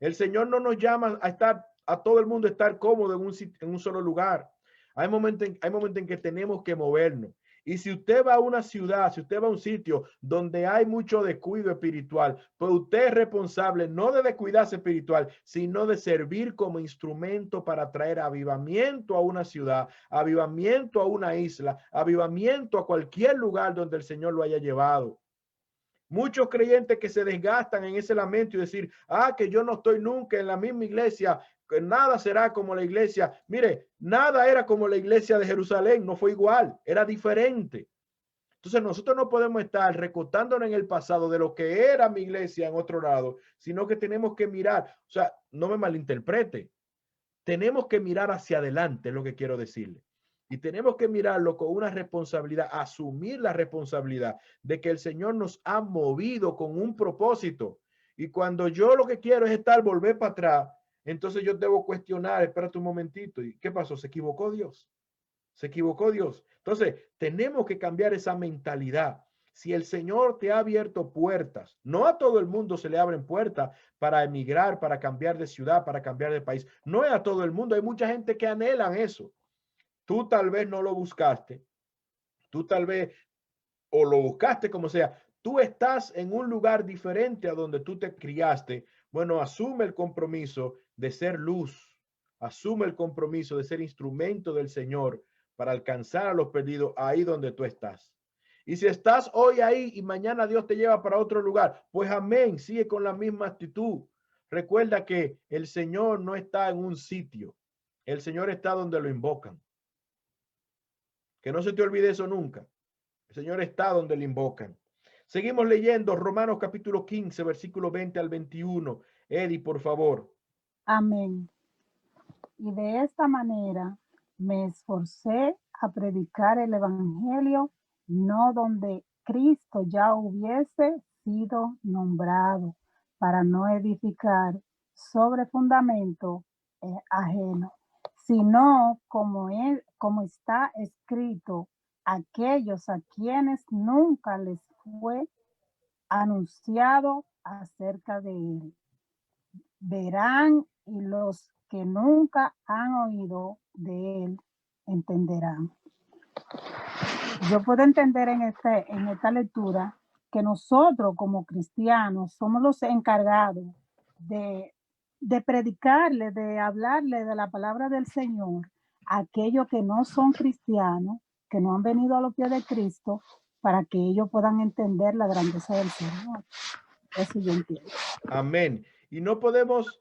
El Señor no nos llama a todo el mundo a estar cómodo en un solo lugar. Hay momentos en que tenemos que movernos. Y si usted va a una ciudad, si usted va a un sitio donde hay mucho descuido espiritual, pues usted es responsable no de descuidarse espiritual, sino de servir como instrumento para traer avivamiento a una ciudad, avivamiento a una isla, avivamiento a cualquier lugar donde el Señor lo haya llevado. Muchos creyentes que se desgastan en ese lamento y decir, que yo no estoy nunca en la misma iglesia, que nada será como la iglesia. Mire, nada era como la iglesia de Jerusalén, no fue igual, era diferente. Entonces nosotros no podemos estar recostándonos en el pasado de lo que era mi iglesia en otro lado, sino que tenemos que mirar, o sea, no me malinterprete, tenemos que mirar hacia adelante, es lo que quiero decirle. Y tenemos que mirarlo con una responsabilidad, asumir la responsabilidad de que el Señor nos ha movido con un propósito. Y cuando yo lo que quiero es volver para atrás, entonces yo debo cuestionar, espérate un momentito, ¿y qué pasó? ¿Se equivocó Dios? ¿Se equivocó Dios? Entonces, tenemos que cambiar esa mentalidad. Si el Señor te ha abierto puertas, no a todo el mundo se le abren puertas para emigrar, para cambiar de ciudad, para cambiar de país. No es a todo el mundo. Hay mucha gente que anhelan eso. Tú tal vez no lo buscaste. Tú tal vez o lo buscaste como sea. Tú estás en un lugar diferente a donde tú te criaste. Bueno, asume el compromiso de ser luz. Asume el compromiso de ser instrumento del Señor para alcanzar a los perdidos ahí donde tú estás. Y si estás hoy ahí y mañana Dios te lleva para otro lugar, pues amén, sigue con la misma actitud. Recuerda que el Señor no está en un sitio. El Señor está donde lo invocan. Que no se te olvide eso nunca. El Señor está donde le invocan. Seguimos leyendo Romanos capítulo 15, versículo 20 al 21. Eddie, por favor. Amén. Y de esta manera me esforcé a predicar el evangelio, no donde Cristo ya hubiese sido nombrado, para no edificar sobre fundamento ajeno, sino como está escrito, aquellos a quienes nunca les fue anunciado acerca de él, verán, y los que nunca han oído de él entenderán. Yo puedo entender en esta lectura que nosotros como cristianos somos los encargados de predicarle, de hablarle de la palabra del Señor a aquellos que no son cristianos, que no han venido a los pies de Cristo, para que ellos puedan entender la grandeza del Señor. Eso yo entiendo. Amén. Y no podemos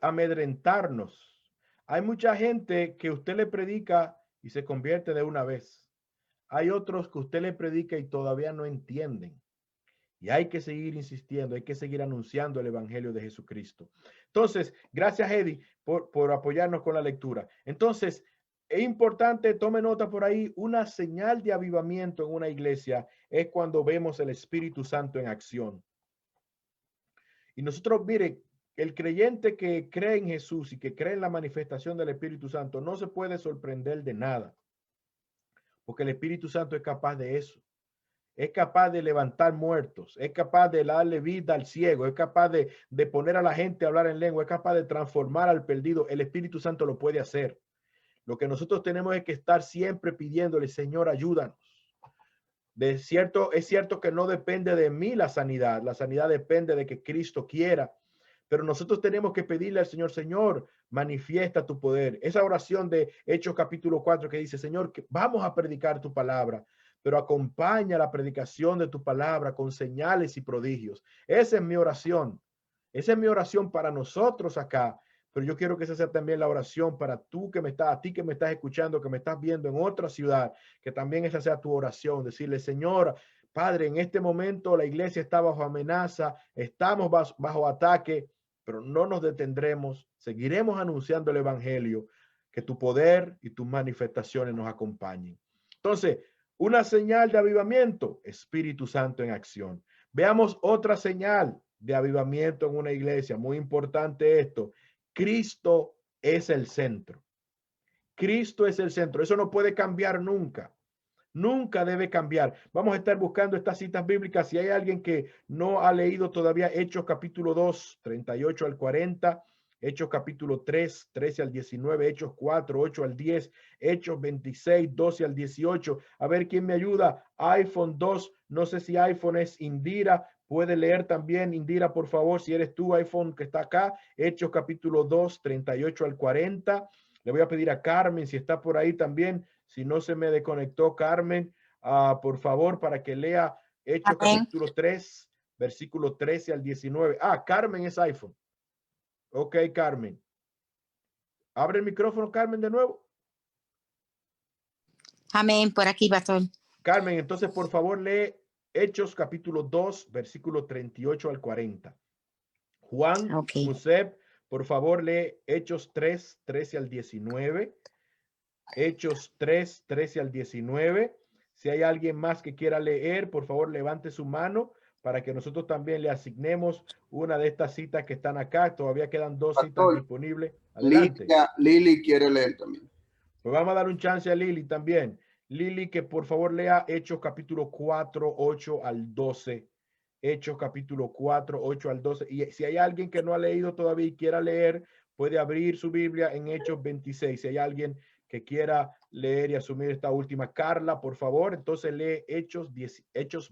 amedrentarnos. Hay mucha gente que usted le predica y se convierte de una vez. Hay otros que usted le predica y todavía no entienden. Y hay que seguir insistiendo, hay que seguir anunciando el evangelio de Jesucristo. Entonces, gracias Eddie por apoyarnos con la lectura. Entonces, es importante, tome nota por ahí, una señal de avivamiento en una iglesia es cuando vemos el Espíritu Santo en acción. Y nosotros, mire, el creyente que cree en Jesús y que cree en la manifestación del Espíritu Santo no se puede sorprender de nada, porque el Espíritu Santo es capaz de eso. Es capaz de levantar muertos, es capaz de darle vida al ciego, es capaz de poner a la gente a hablar en lengua, es capaz de transformar al perdido. El Espíritu Santo lo puede hacer. Lo que nosotros tenemos es que estar siempre pidiéndole, Señor, ayúdanos. Es cierto que no depende de mí la sanidad depende de que Cristo quiera, pero nosotros tenemos que pedirle al Señor, Señor, manifiesta tu poder. Esa oración de Hechos capítulo 4 que dice, Señor, que vamos a predicar tu palabra, pero acompaña la predicación de tu palabra con señales y prodigios. Esa es mi oración. Esa es mi oración para nosotros acá. Pero yo quiero que esa sea también la oración para tú que a ti que me estás escuchando, que me estás viendo en otra ciudad, que también esa sea tu oración. Decirle, Señor, Padre, en este momento la iglesia está bajo amenaza, estamos bajo ataque, pero no nos detendremos. Seguiremos anunciando el evangelio, que tu poder y tus manifestaciones nos acompañen. Entonces, una señal de avivamiento, Espíritu Santo en acción. Veamos otra señal de avivamiento en una iglesia. Muy importante esto. Cristo es el centro. Cristo es el centro. Eso no puede cambiar nunca. Nunca debe cambiar. Vamos a estar buscando estas citas bíblicas. Si hay alguien que no ha leído todavía Hechos capítulo 2, 38 al 40, Hechos capítulo 3, 13 al 19, Hechos 4, 8 al 10, Hechos 26, 12 al 18. A ver quién me ayuda. iPhone 2, no sé si iPhone es Indira. Puede leer también, Indira, por favor, si eres tú, iPhone, que está acá. Hechos capítulo 2, 38 al 40. Le voy a pedir a Carmen, si está por ahí también, si no se me desconectó, Carmen, por favor, para que lea Hechos Amén. capítulo 3, versículo 13 al 19. Carmen es iPhone. Ok, Carmen. Abre el micrófono, Carmen, de nuevo. Amén, por aquí, pastor. Carmen, entonces, por favor, lee Hechos capítulo 2, versículo 38 al 40. Juan, Ok. Josep, por favor, lee Hechos 3, 13 al 19. Hechos 3, 13 al 19. Si hay alguien más que quiera leer, por favor, levante su mano para que nosotros también le asignemos una de estas citas que están acá. Todavía quedan dos citas Pastor, disponibles. Adelante. Lili quiere leer también. Pues vamos a dar un chance a Lili también. Lili, que por favor lea Hechos capítulo 4, 8 al 12. Hechos capítulo 4, 8 al 12. Y si hay alguien que no ha leído todavía y quiera leer, puede abrir su Biblia en Hechos 26. Si hay alguien que quiera leer y asumir esta última, Carla, por favor, entonces lee Hechos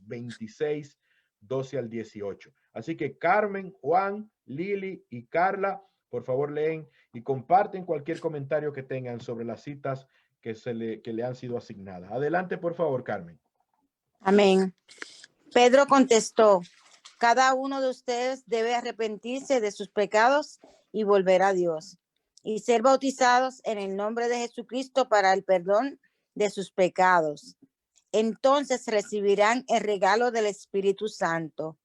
26, 12 al 18. Así que Carmen, Juan, Lili y Carla, por favor leen y comparten cualquier comentario que tengan sobre las citas que le han sido asignadas. Adelante, por favor, Carmen. Amén. Pedro contestó, cada uno de ustedes debe arrepentirse de sus pecados y volver a Dios y ser bautizados en el nombre de Jesucristo para el perdón de sus pecados. Entonces recibirán el regalo del Espíritu Santo.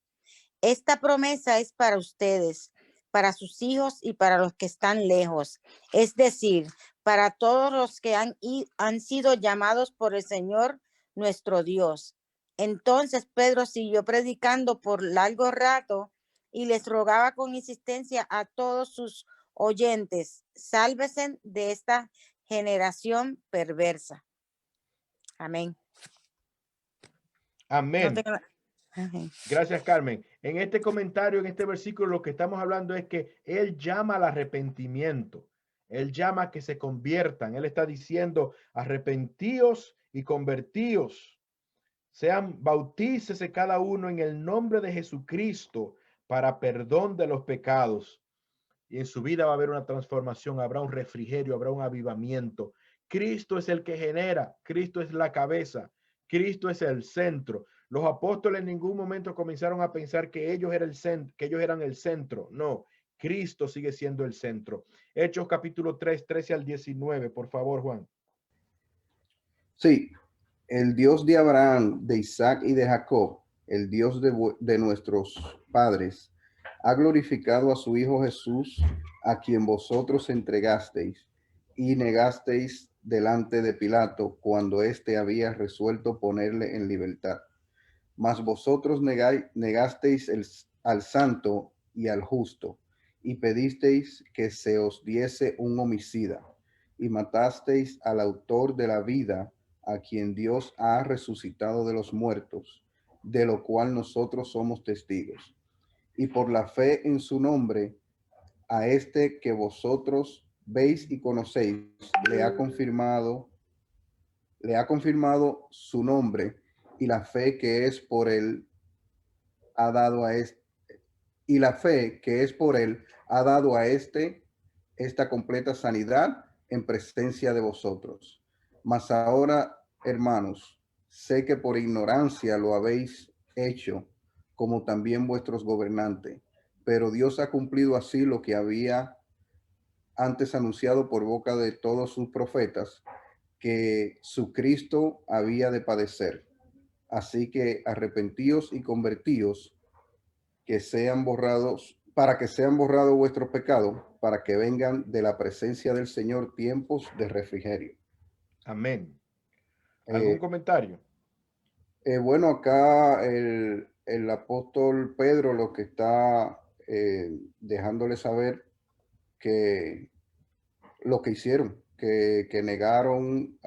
Esta promesa es para ustedes, para sus hijos y para los que están lejos, es decir, para todos los que han sido llamados por el Señor nuestro Dios. Entonces Pedro siguió predicando por largo rato y les rogaba con insistencia a todos sus oyentes, sálvese de esta generación perversa. Amén. Amén. No tengo... Amén. Gracias, Carmen. En este comentario, en este versículo, lo que estamos hablando es que él llama al arrepentimiento. Él llama a que se conviertan. Él está diciendo, arrepentíos y convertíos. Bautícese cada uno en el nombre de Jesucristo para perdón de los pecados. Y en su vida va a haber una transformación, habrá un refrigerio, habrá un avivamiento. Cristo es el que genera, Cristo es la cabeza, Cristo es el centro. Los apóstoles en ningún momento comenzaron a pensar que ellos eran el centro. No, Cristo sigue siendo el centro. Hechos capítulo 3, 13 al 19, por favor, Juan. Sí, el Dios de Abraham, de Isaac y de Jacob, el Dios de nuestros padres, ha glorificado a su Hijo Jesús, a quien vosotros entregasteis y negasteis delante de Pilato cuando éste había resuelto ponerle en libertad. Mas vosotros negasteis al santo y al justo, y pedisteis que se os diese un homicida, y matasteis al autor de la vida, a quien Dios ha resucitado de los muertos, de lo cual nosotros somos testigos. Y por la fe en su nombre, a este que vosotros veis y conocéis, le ha confirmado su nombre, y la fe que es por él ha dado a este, y la fe que es por él ha dado a esta completa sanidad en presencia de vosotros. Mas ahora, hermanos, sé que por ignorancia lo habéis hecho, como también vuestros gobernantes, pero Dios ha cumplido así lo que había antes anunciado por boca de todos sus profetas, que su Cristo había de padecer. Así que arrepentíos y convertíos, que sean borrados, para que sean borrados vuestros pecados, para que vengan de la presencia del Señor tiempos de refrigerio. Amén. ¿Algún comentario? Bueno, acá el apóstol Pedro lo que está dejándole saber que lo que hicieron, que negaron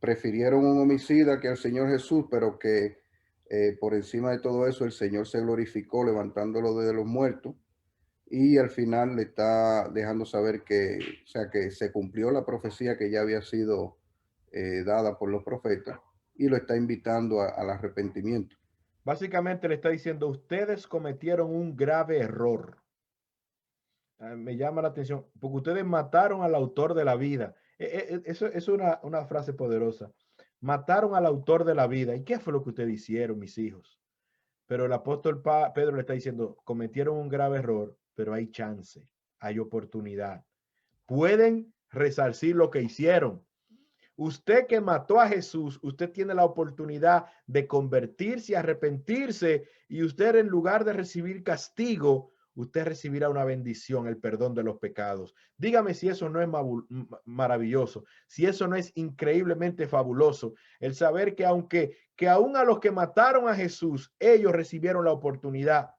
prefirieron un homicida que al Señor Jesús, pero que por encima de todo eso el Señor se glorificó levantándolo de los muertos, y al final le está dejando saber que, o sea, que se cumplió la profecía que ya había sido dada por los profetas, y lo está invitando al arrepentimiento. Básicamente le está diciendo, ustedes cometieron un grave error. Me llama la atención, porque ustedes mataron al autor de la vida. Eso es una frase poderosa. Mataron al autor de la vida. ¿Y qué fue lo que ustedes hicieron, mis hijos? Pero el apóstol Pedro le está diciendo, cometieron un grave error, pero hay chance, hay oportunidad. Pueden resarcir lo que hicieron. Usted que mató a Jesús, usted tiene la oportunidad de convertirse y arrepentirse, y usted, en lugar de recibir castigo, usted recibirá una bendición, el perdón de los pecados. Dígame si eso no es maravilloso, si eso no es increíblemente fabuloso, el saber que aún a los que mataron a Jesús, ellos recibieron la oportunidad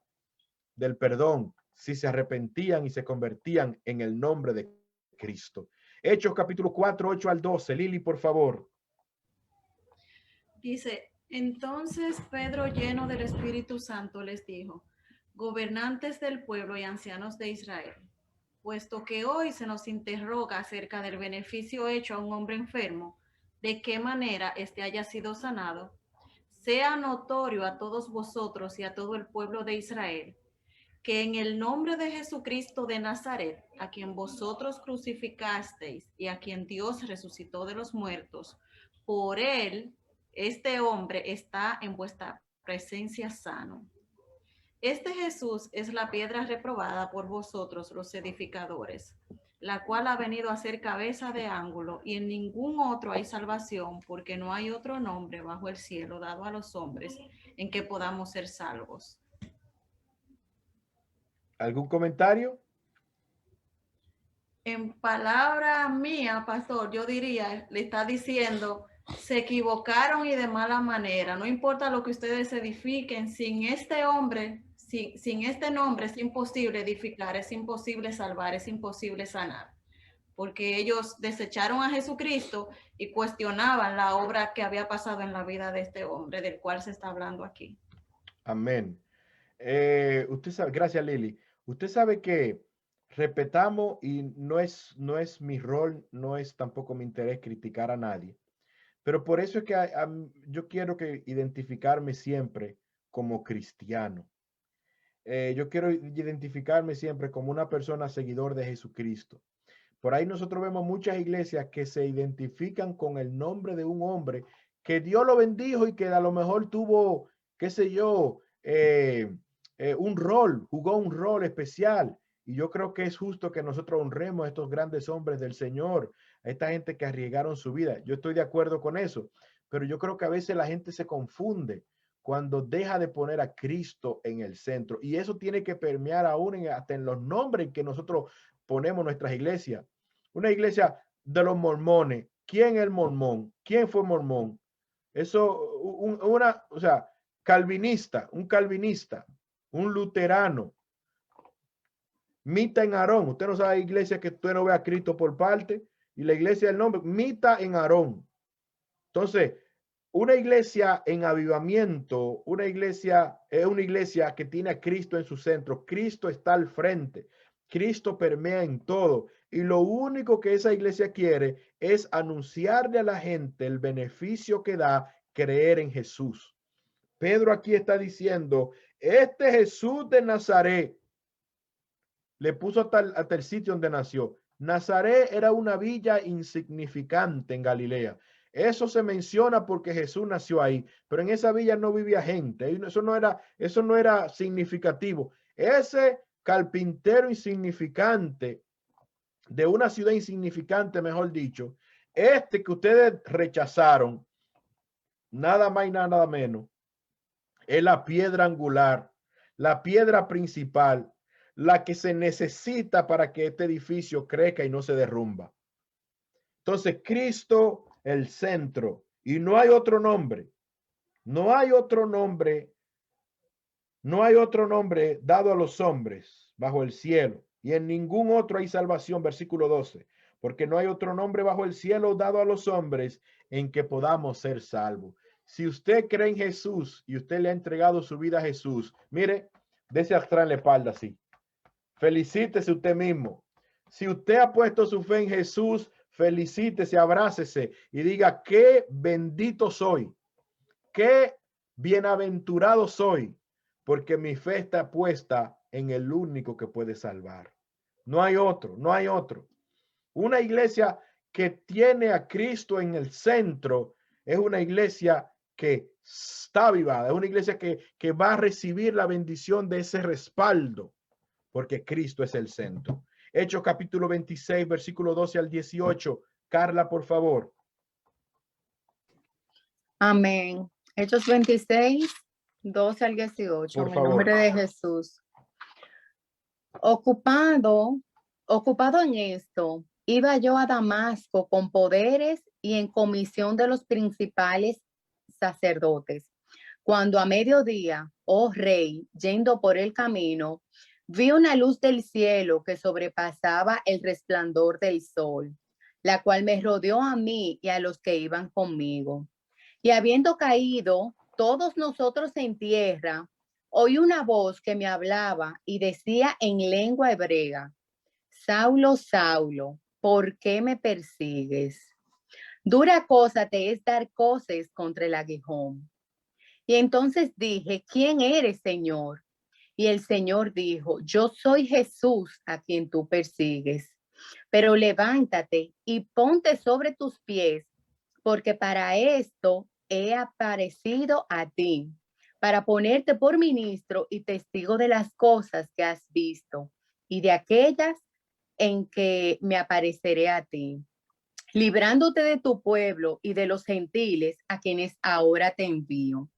del perdón si se arrepentían y se convertían en el nombre de Cristo. Hechos capítulo 4, 8 al 12. Lili, por favor. Dice, entonces Pedro, lleno del Espíritu Santo, les dijo, gobernantes del pueblo y ancianos de Israel, puesto que hoy se nos interroga acerca del beneficio hecho a un hombre enfermo, de qué manera éste haya sido sanado, sea notorio a todos vosotros y a todo el pueblo de Israel, que en el nombre de Jesucristo de Nazaret, a quien vosotros crucificasteis y a quien Dios resucitó de los muertos, por él, este hombre está en vuestra presencia sano. Este Jesús es la piedra reprobada por vosotros los edificadores, la cual ha venido a ser cabeza de ángulo, y en ningún otro hay salvación, porque no hay otro nombre bajo el cielo dado a los hombres en que podamos ser salvos. ¿Algún comentario? En palabra mía, pastor, yo diría, le está diciendo, se equivocaron y de mala manera. No importa lo que ustedes edifiquen, sin este hombre, sin este nombre es imposible edificar, es imposible salvar, es imposible sanar. Porque ellos desecharon a Jesucristo y cuestionaban la obra que había pasado en la vida de este hombre, del cual se está hablando aquí. Amén. Usted sabe, gracias Lili. Usted sabe que respetamos, y no es mi rol, no es tampoco mi interés criticar a nadie, pero por eso es que yo quiero que identificarme siempre como cristiano. Yo quiero identificarme siempre como una persona seguidor de Jesucristo. Por ahí nosotros vemos muchas iglesias que se identifican con el nombre de un hombre que Dios lo bendijo y que a lo mejor tuvo, qué sé yo, un rol, jugó un rol especial. Y yo creo que es justo que nosotros honremos a estos grandes hombres del Señor, a esta gente que arriesgaron su vida. Yo estoy de acuerdo con eso, pero yo creo que a veces la gente se confunde cuando deja de poner a Cristo en el centro. Y eso tiene que permear aún hasta en los nombres que nosotros ponemos en nuestras iglesias. Una iglesia de los mormones. ¿Quién es el mormón? ¿Quién fue mormón? Eso, o sea, calvinista, un calvinista, un luterano. Mita en Aarón. Usted no sabe iglesia que usted no ve a Cristo por parte, y la iglesia del nombre, Mita en Aarón. Entonces, una iglesia en avivamiento, una iglesia es una iglesia que tiene a Cristo en su centro. Cristo está al frente. Cristo permea en todo. Y lo único que esa iglesia quiere es anunciarle a la gente el beneficio que da creer en Jesús. Pedro aquí está diciendo, este Jesús de Nazaret, le puso hasta el sitio donde nació. Nazaret era una villa insignificante en Galilea. Eso se menciona porque Jesús nació ahí, pero en esa villa no vivía gente. Eso no era significativo. Ese carpintero insignificante de una ciudad insignificante, mejor dicho, que ustedes rechazaron, nada más y nada menos, es la piedra angular, la piedra principal, la que se necesita para que este edificio crezca y no se derrumba. Entonces, Cristo, el centro, y no hay otro nombre, no hay otro nombre dado a los hombres bajo el cielo, y en ningún otro hay salvación, versículo 12, porque no hay otro nombre bajo el cielo dado a los hombres en que podamos ser salvos. Si usted cree en Jesús y usted le ha entregado su vida a Jesús, mire, dése atrás en la espalda así. felicítese usted mismo. Si usted ha puesto su fe en Jesús, felicítese, abrácese y diga, qué bendito soy, qué bienaventurado soy, porque mi fe está puesta en el único que puede salvar. No hay otro, no hay otro. Una iglesia que tiene a Cristo en el centro es una iglesia que está avivada, es una iglesia que va a recibir la bendición de ese respaldo, porque Cristo es el centro. Hechos capítulo 26, versículo 12 al 18. Carla, por favor. Amén. Hechos 26, 12 al 18. Por en favor. el nombre de Jesús. Ocupado en esto, iba yo a Damasco con poderes y en comisión de los principales sacerdotes. Cuando a mediodía, oh rey, yendo por el camino, vi una luz del cielo que sobrepasaba el resplandor del sol, la cual me rodeó a mí y a los que iban conmigo. Y habiendo caído todos nosotros en tierra, oí una voz que me hablaba y decía en lengua hebrea: Saulo, Saulo, ¿por qué me persigues? Dura cosa te es dar coces contra el aguijón. Y entonces dije, ¿quién eres, Señor? Y el Señor dijo, yo soy Jesús a quien tú persigues. Pero levántate y ponte sobre tus pies, porque para esto he aparecido a ti, para ponerte por ministro y testigo de las cosas que has visto y de aquellas en que me apareceré a ti, librándote de tu pueblo y de los gentiles a quienes ahora te envío,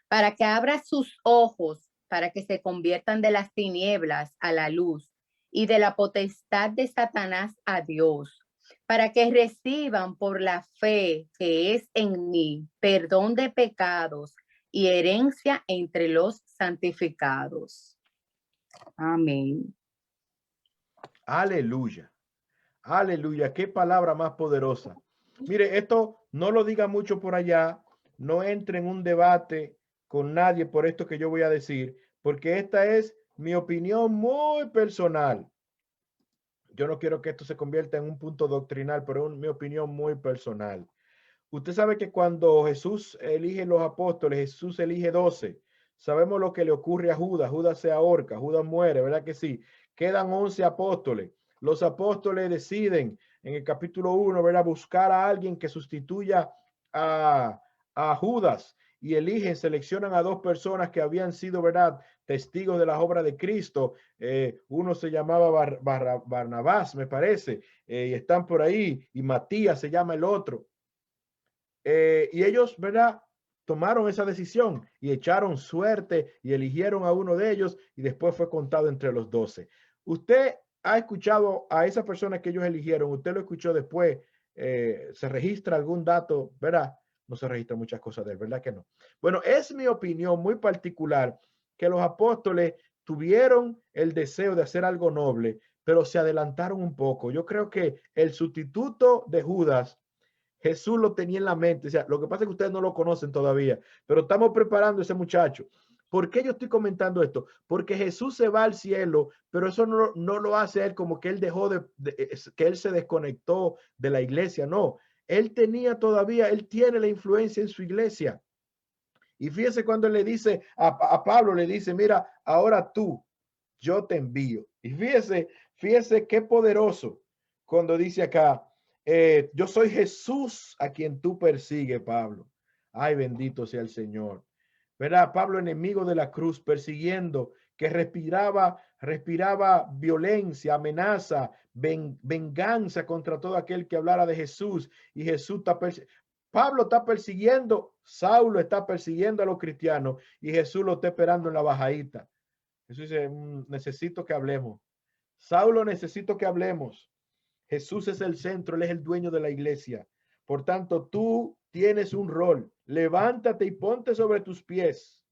para que abras sus ojos, para que se conviertan de las tinieblas a la luz y de la potestad de Satanás a Dios, para que reciban por la fe que es en mí perdón de pecados y herencia entre los santificados. Amén. Aleluya. Aleluya. Qué palabra más poderosa. Mire, esto no lo diga mucho por allá. No entre en un debate con nadie por esto que yo voy a decir, porque esta es mi opinión muy personal. Yo no quiero que esto se convierta en un punto doctrinal, pero es mi opinión muy personal. Usted sabe que cuando Jesús elige los apóstoles, Jesús elige 12. Sabemos lo que le ocurre a Judas. Judas se ahorca, Judas muere, ¿verdad que sí? Quedan 11 apóstoles. Los apóstoles deciden en el capítulo 1, ¿verdad? Buscar a alguien que sustituya a Judas y eligen, seleccionan a 2 personas que habían sido, ¿verdad?, testigos de las obras de Cristo. Uno se llamaba Barnabás, me parece, y están por ahí, y Matías se llama el otro. Y ellos, ¿verdad?, tomaron esa decisión y echaron suerte y eligieron a uno de ellos y después fue contado entre los 12. Usted ha escuchado a esa persona que ellos eligieron, usted lo escuchó después, se registra algún dato, ¿verdad? No se registran muchas cosas de él, ¿verdad que no? Bueno, es mi opinión muy particular que los apóstoles tuvieron el deseo de hacer algo noble, pero se adelantaron un poco. Yo creo que el sustituto de Judas, Jesús lo tenía en la mente. O sea, lo que pasa es que ustedes no lo conocen todavía, pero estamos preparando a ese muchacho. ¿Por qué yo estoy comentando esto? Porque Jesús se va al cielo, pero eso no lo hace él como que él dejó que él se desconectó de la iglesia. No, él tiene la influencia en su iglesia. Y fíjese cuando le dice a Pablo, le dice, mira, ahora tú, yo te envío. Y fíjese qué poderoso cuando dice acá, yo soy Jesús a quien tú persigues, Pablo. Ay, bendito sea el Señor. ¿Verdad? Pablo, enemigo de la cruz, persiguiendo, que respiraba violencia, amenaza, venganza contra todo aquel que hablara de Jesús. Y Jesús Pablo está persiguiendo, Saulo está persiguiendo a los cristianos y Jesús lo está esperando en la bajadita. Jesús dice, necesito que hablemos. Saulo, necesito que hablemos. Jesús es el centro, Él es el dueño de la iglesia. Por tanto, tú tienes un rol. Levántate y ponte sobre tus pies,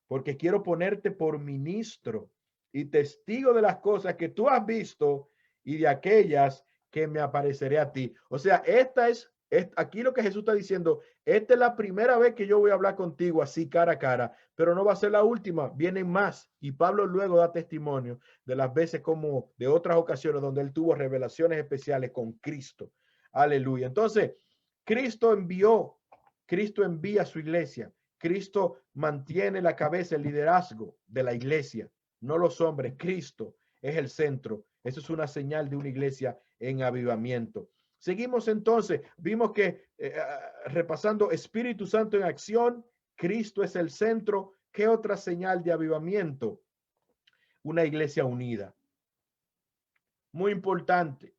porque quiero ponerte por ministro y testigo de las cosas que tú has visto y de aquellas que me apareceré a ti. O sea, esta es Aquí lo que Jesús está diciendo, esta es la primera vez que yo voy a hablar contigo así cara a cara, pero no va a ser la última, vienen más. Y Pablo luego da testimonio de las veces como de otras ocasiones donde él tuvo revelaciones especiales con Cristo. Aleluya. Entonces, Cristo envía a su iglesia. Cristo mantiene la cabeza, el liderazgo de la iglesia, no los hombres. Cristo es el centro. Eso es una señal de una iglesia en avivamiento. Seguimos entonces, vimos que repasando Espíritu Santo en acción, Cristo es el centro. ¿Qué otra señal de avivamiento? Una iglesia unida. Muy importante.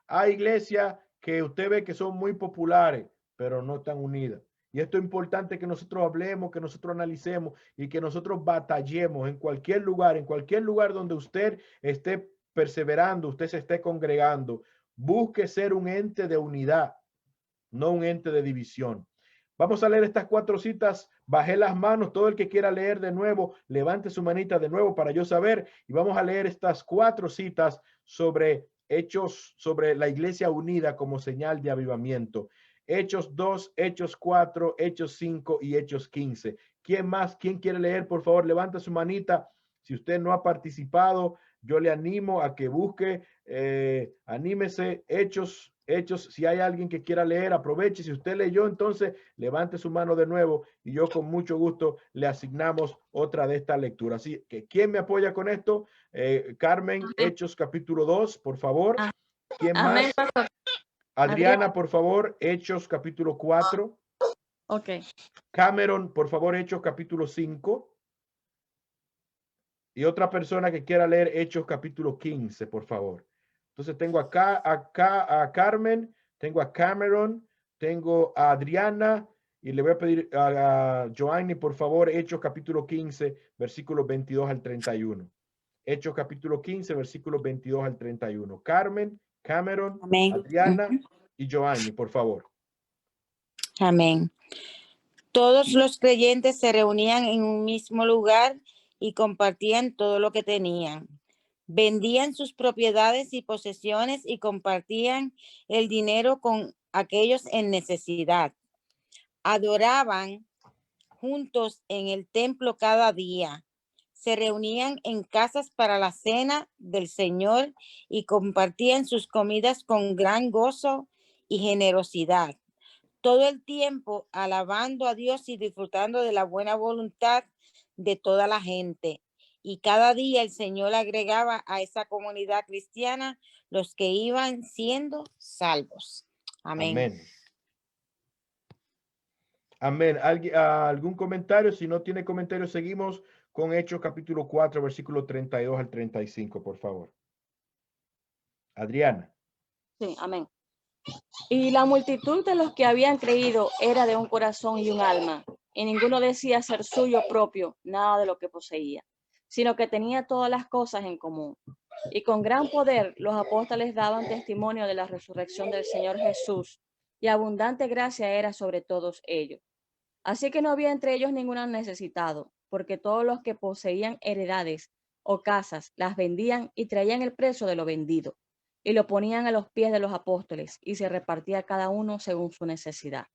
Hay iglesias que usted ve que son muy populares, pero no están unidas. Y esto es importante que nosotros hablemos, que nosotros analicemos y que nosotros batallemos en cualquier lugar donde usted esté perseverando, usted se esté congregando. Busque ser un ente de unidad, no un ente de división. Vamos a leer estas 4 citas. Bajé las manos. Todo el que quiera leer de nuevo, levante su manita de nuevo para yo saber. Y vamos a leer estas 4 citas sobre Hechos, sobre la iglesia unida como señal de avivamiento. Hechos 2, Hechos 4, Hechos 5 y Hechos 15. ¿Quién más? ¿Quién quiere leer? Por favor, levante su manita. Si usted no ha participado, yo le animo a que busque, anímese. Hechos, si hay alguien que quiera leer, aproveche. Si usted leyó, entonces levante su mano de nuevo y yo con mucho gusto le asignamos otra de estas lecturas. Así que, ¿quién me apoya con esto? Carmen, Hechos capítulo 2, por favor. ¿Quién más? Adriana, por favor, Hechos capítulo 4. Ok. Cameron, por favor, Hechos capítulo 5. Y otra persona que quiera leer Hechos capítulo 15, por favor. Entonces tengo acá a Carmen, tengo a Cameron, tengo a Adriana y le voy a pedir a Joanny, por favor, Hechos capítulo 15, versículos 22 al 31. Hechos capítulo 15, versículos 22 al 31. Carmen, Cameron, Amén. Adriana y Joanny, por favor. Amén. Todos los creyentes se reunían en un mismo lugar y compartían todo lo que tenían. Vendían sus propiedades y posesiones y compartían el dinero con aquellos en necesidad. Adoraban juntos en el templo cada día. Se reunían en casas para la cena del Señor y compartían sus comidas con gran gozo y generosidad. Todo el tiempo alabando a Dios y disfrutando de la buena voluntad de toda la gente. Y cada día el Señor agregaba a esa comunidad cristiana los que iban siendo salvos. Amén. Amén. Amén. ¿Algún comentario? Si no tiene comentario, seguimos con Hechos capítulo 4, versículo 32 al 35, por favor. Adriana. Sí, amén. Y la multitud de los que habían creído era de un corazón y un alma, y ninguno decía ser suyo propio nada de lo que poseía, sino que tenía todas las cosas en común. Y con gran poder los apóstoles daban testimonio de la resurrección del Señor Jesús, y abundante gracia era sobre todos ellos. Así que no había entre ellos ningún necesitado, porque todos los que poseían heredades o casas las vendían y traían el precio de lo vendido, y lo ponían a los pies de los apóstoles, y se repartía cada uno según su necesidad.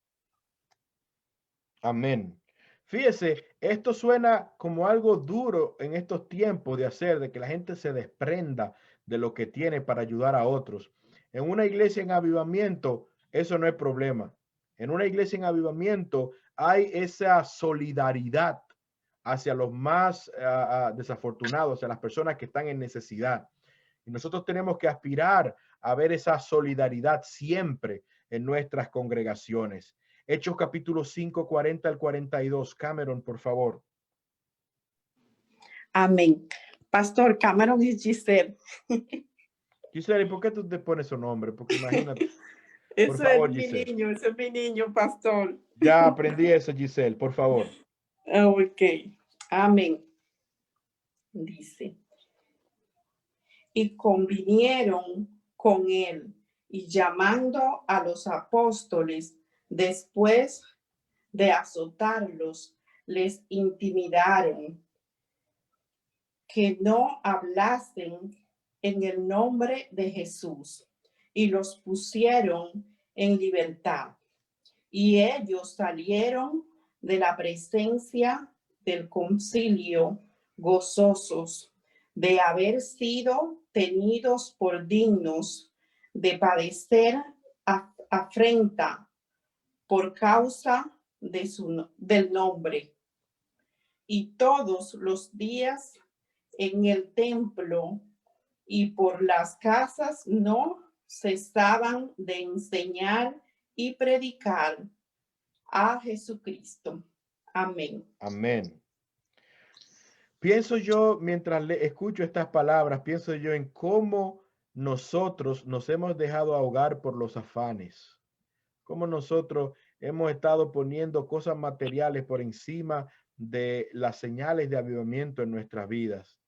Amén. Fíjese, esto suena como algo duro en estos tiempos de hacer, de que la gente se desprenda de lo que tiene para ayudar a otros. En una iglesia en avivamiento, eso no es problema. En una iglesia en avivamiento hay esa solidaridad hacia los más desafortunados, hacia las personas que están en necesidad. Y nosotros tenemos que aspirar a ver esa solidaridad siempre en nuestras congregaciones. Hechos capítulo 5, 40 al 42. Cameron, por favor. Amén. Pastor, Cameron y Giselle. Giselle, ¿por qué tú te pones su nombre? Porque imagínate. Por Ese favor, es mi Giselle. niño, ese es mi niño, pastor. Ya aprendí eso, Giselle, por favor. Ok. Amén. Dice. Y convinieron con él, y llamando a los apóstoles, después de azotarlos, les intimidaron que no hablasen en el nombre de Jesús, y los pusieron en libertad. Y ellos salieron de la presencia del concilio gozosos de haber sido tenidos por dignos de padecer afrenta por causa del nombre. Y todos los días en el templo y por las casas no cesaban de enseñar y predicar a Jesucristo. Amén. Amén. Pienso yo, mientras escucho estas palabras, pienso yo en cómo nosotros nos hemos dejado ahogar por los afanes, cómo nosotros hemos estado poniendo cosas materiales por encima de las señales de avivamiento en nuestras vidas.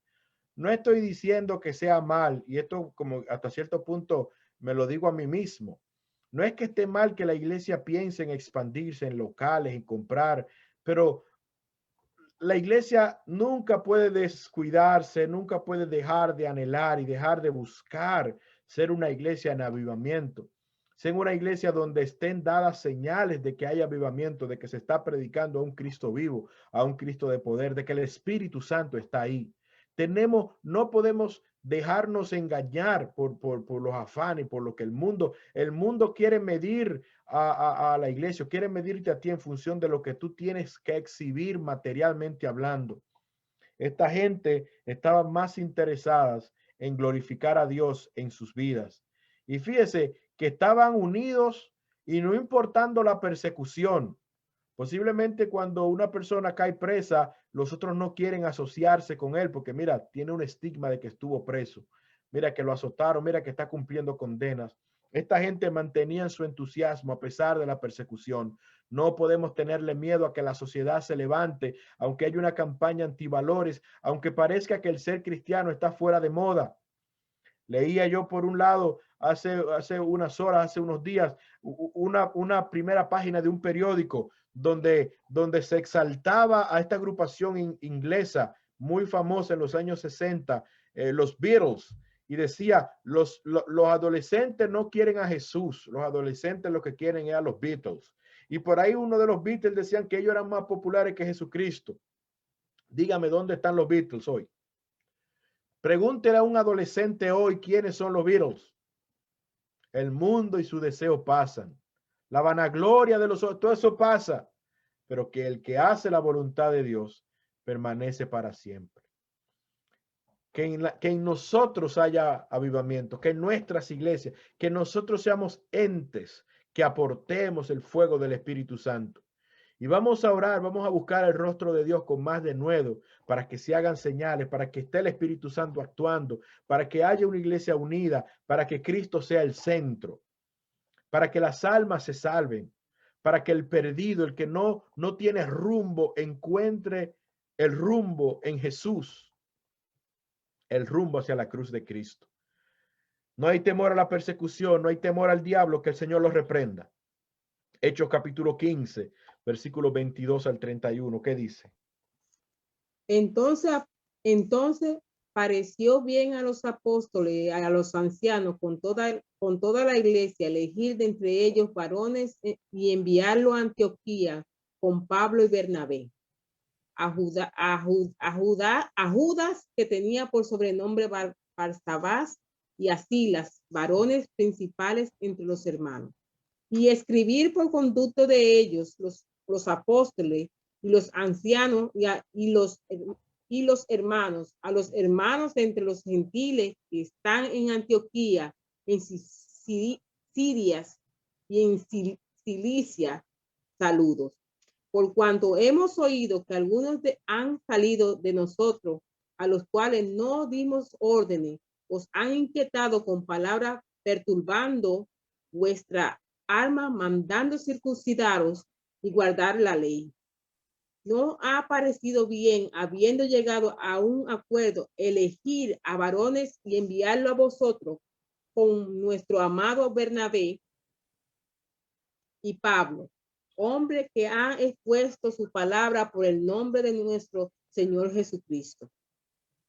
No estoy diciendo que sea mal, y esto como hasta cierto punto me lo digo a mí mismo. No es que esté mal que la iglesia piense en expandirse en locales, en comprar, pero la iglesia nunca puede descuidarse, nunca puede dejar de anhelar y dejar de buscar ser una iglesia en avivamiento. Ser una iglesia donde estén dadas señales de que hay avivamiento, de que se está predicando a un Cristo vivo, a un Cristo de poder, de que el Espíritu Santo está ahí. No podemos dejarnos engañar por los afanes, por lo que el mundo quiere medir a la iglesia, quiere medirte a ti en función de lo que tú tienes que exhibir materialmente hablando. Esta gente estaba más interesadas en glorificar a Dios en sus vidas. Y fíjese que estaban unidos y no importando la persecución. Posiblemente cuando una persona cae presa, los otros no quieren asociarse con él porque mira, tiene un estigma de que estuvo preso. Mira que lo azotaron, mira que está cumpliendo condenas. Esta gente mantenía su entusiasmo a pesar de la persecución. No podemos tenerle miedo a que la sociedad se levante, aunque haya una campaña antivalores, aunque parezca que el ser cristiano está fuera de moda. Leía yo por un lado hace unas horas, hace unos días, una primera página de un periódico donde se exaltaba a esta agrupación inglesa muy famosa en los años 60, los Beatles, y decía, los adolescentes no quieren a Jesús, los adolescentes lo que quieren es a los Beatles. Y por ahí uno de los Beatles decían que ellos eran más populares que Jesucristo. Dígame, ¿dónde están los Beatles hoy? Pregúntele a un adolescente hoy quiénes son los Beatles. El mundo y su deseo pasan. La vanagloria de los otros, todo eso pasa. Pero que el que hace la voluntad de Dios permanece para siempre. Que en nosotros haya avivamiento, que en nuestras iglesias, que nosotros seamos entes que aportemos el fuego del Espíritu Santo. Y vamos a orar, vamos a buscar el rostro de Dios con más denuedo para que se hagan señales, para que esté el Espíritu Santo actuando, para que haya una iglesia unida, para que Cristo sea el centro, para que las almas se salven, para que el perdido, el que no tiene rumbo, encuentre el rumbo en Jesús, el rumbo hacia la cruz de Cristo. No hay temor a la persecución, no hay temor al diablo, que el Señor los reprenda. Hechos capítulo 15, versículos 22 al 31, ¿qué dice? Entonces pareció bien a los apóstoles, a los ancianos, con toda la iglesia, elegir de entre ellos varones y enviarlo a Antioquía con Pablo y Bernabé. A Judas, que tenía por sobrenombre Barsabás, y a Silas, varones principales entre los hermanos. Y escribir por conducto de ellos los apóstoles y los ancianos y los hermanos, a los hermanos entre los gentiles que están en Antioquía, en Siria y en Cilicia, saludos. Por cuanto hemos oído que algunos han salido de nosotros, a los cuales no dimos órdenes, os han inquietado con palabras, perturbando vuestra alma, mandando circuncidaros y guardar la ley. ¿No ha parecido bien, habiendo llegado a un acuerdo, elegir a varones y enviarlo a vosotros con nuestro amado Bernabé y Pablo, hombre que ha expuesto su palabra por el nombre de nuestro Señor Jesucristo?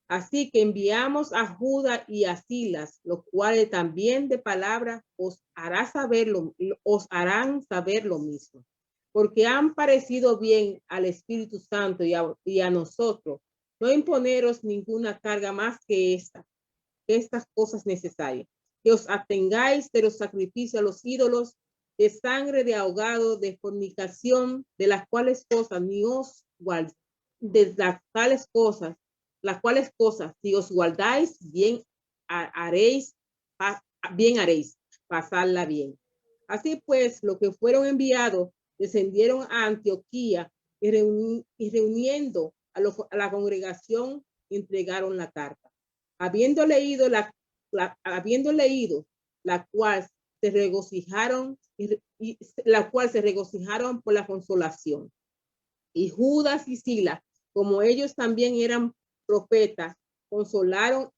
Así que enviamos a Judas y a Silas, los cuales también de palabra os harán saber lo mismo, porque han parecido bien al Espíritu Santo y a nosotros no imponeros ninguna carga más que estas cosas necesarias, que os atengáis de los sacrificios a los ídolos, de sangre, de ahogado, de fornicación, de las cuales cosas ni os guardáis, de las cuales cosas, si os guardáis, bien haréis pasarla bien. Así pues, los que fueron enviados descendieron a Antioquía y reuniendo a la congregación, entregaron la carta. Habiendo leído la cual se regocijaron por la consolación. Y Judas y Silas, como ellos también eran profetas, consolaron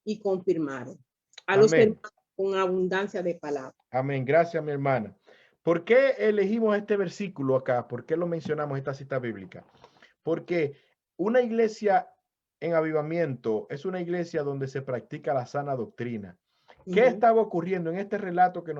y confirmaron a los hermanos con abundancia de palabras. Amén. Gracias, mi hermana. ¿Por qué elegimos este versículo acá? ¿Por qué lo mencionamos, esta cita bíblica? Porque una iglesia en avivamiento es una iglesia donde se practica la sana doctrina. ¿Qué estaba ocurriendo en este relato que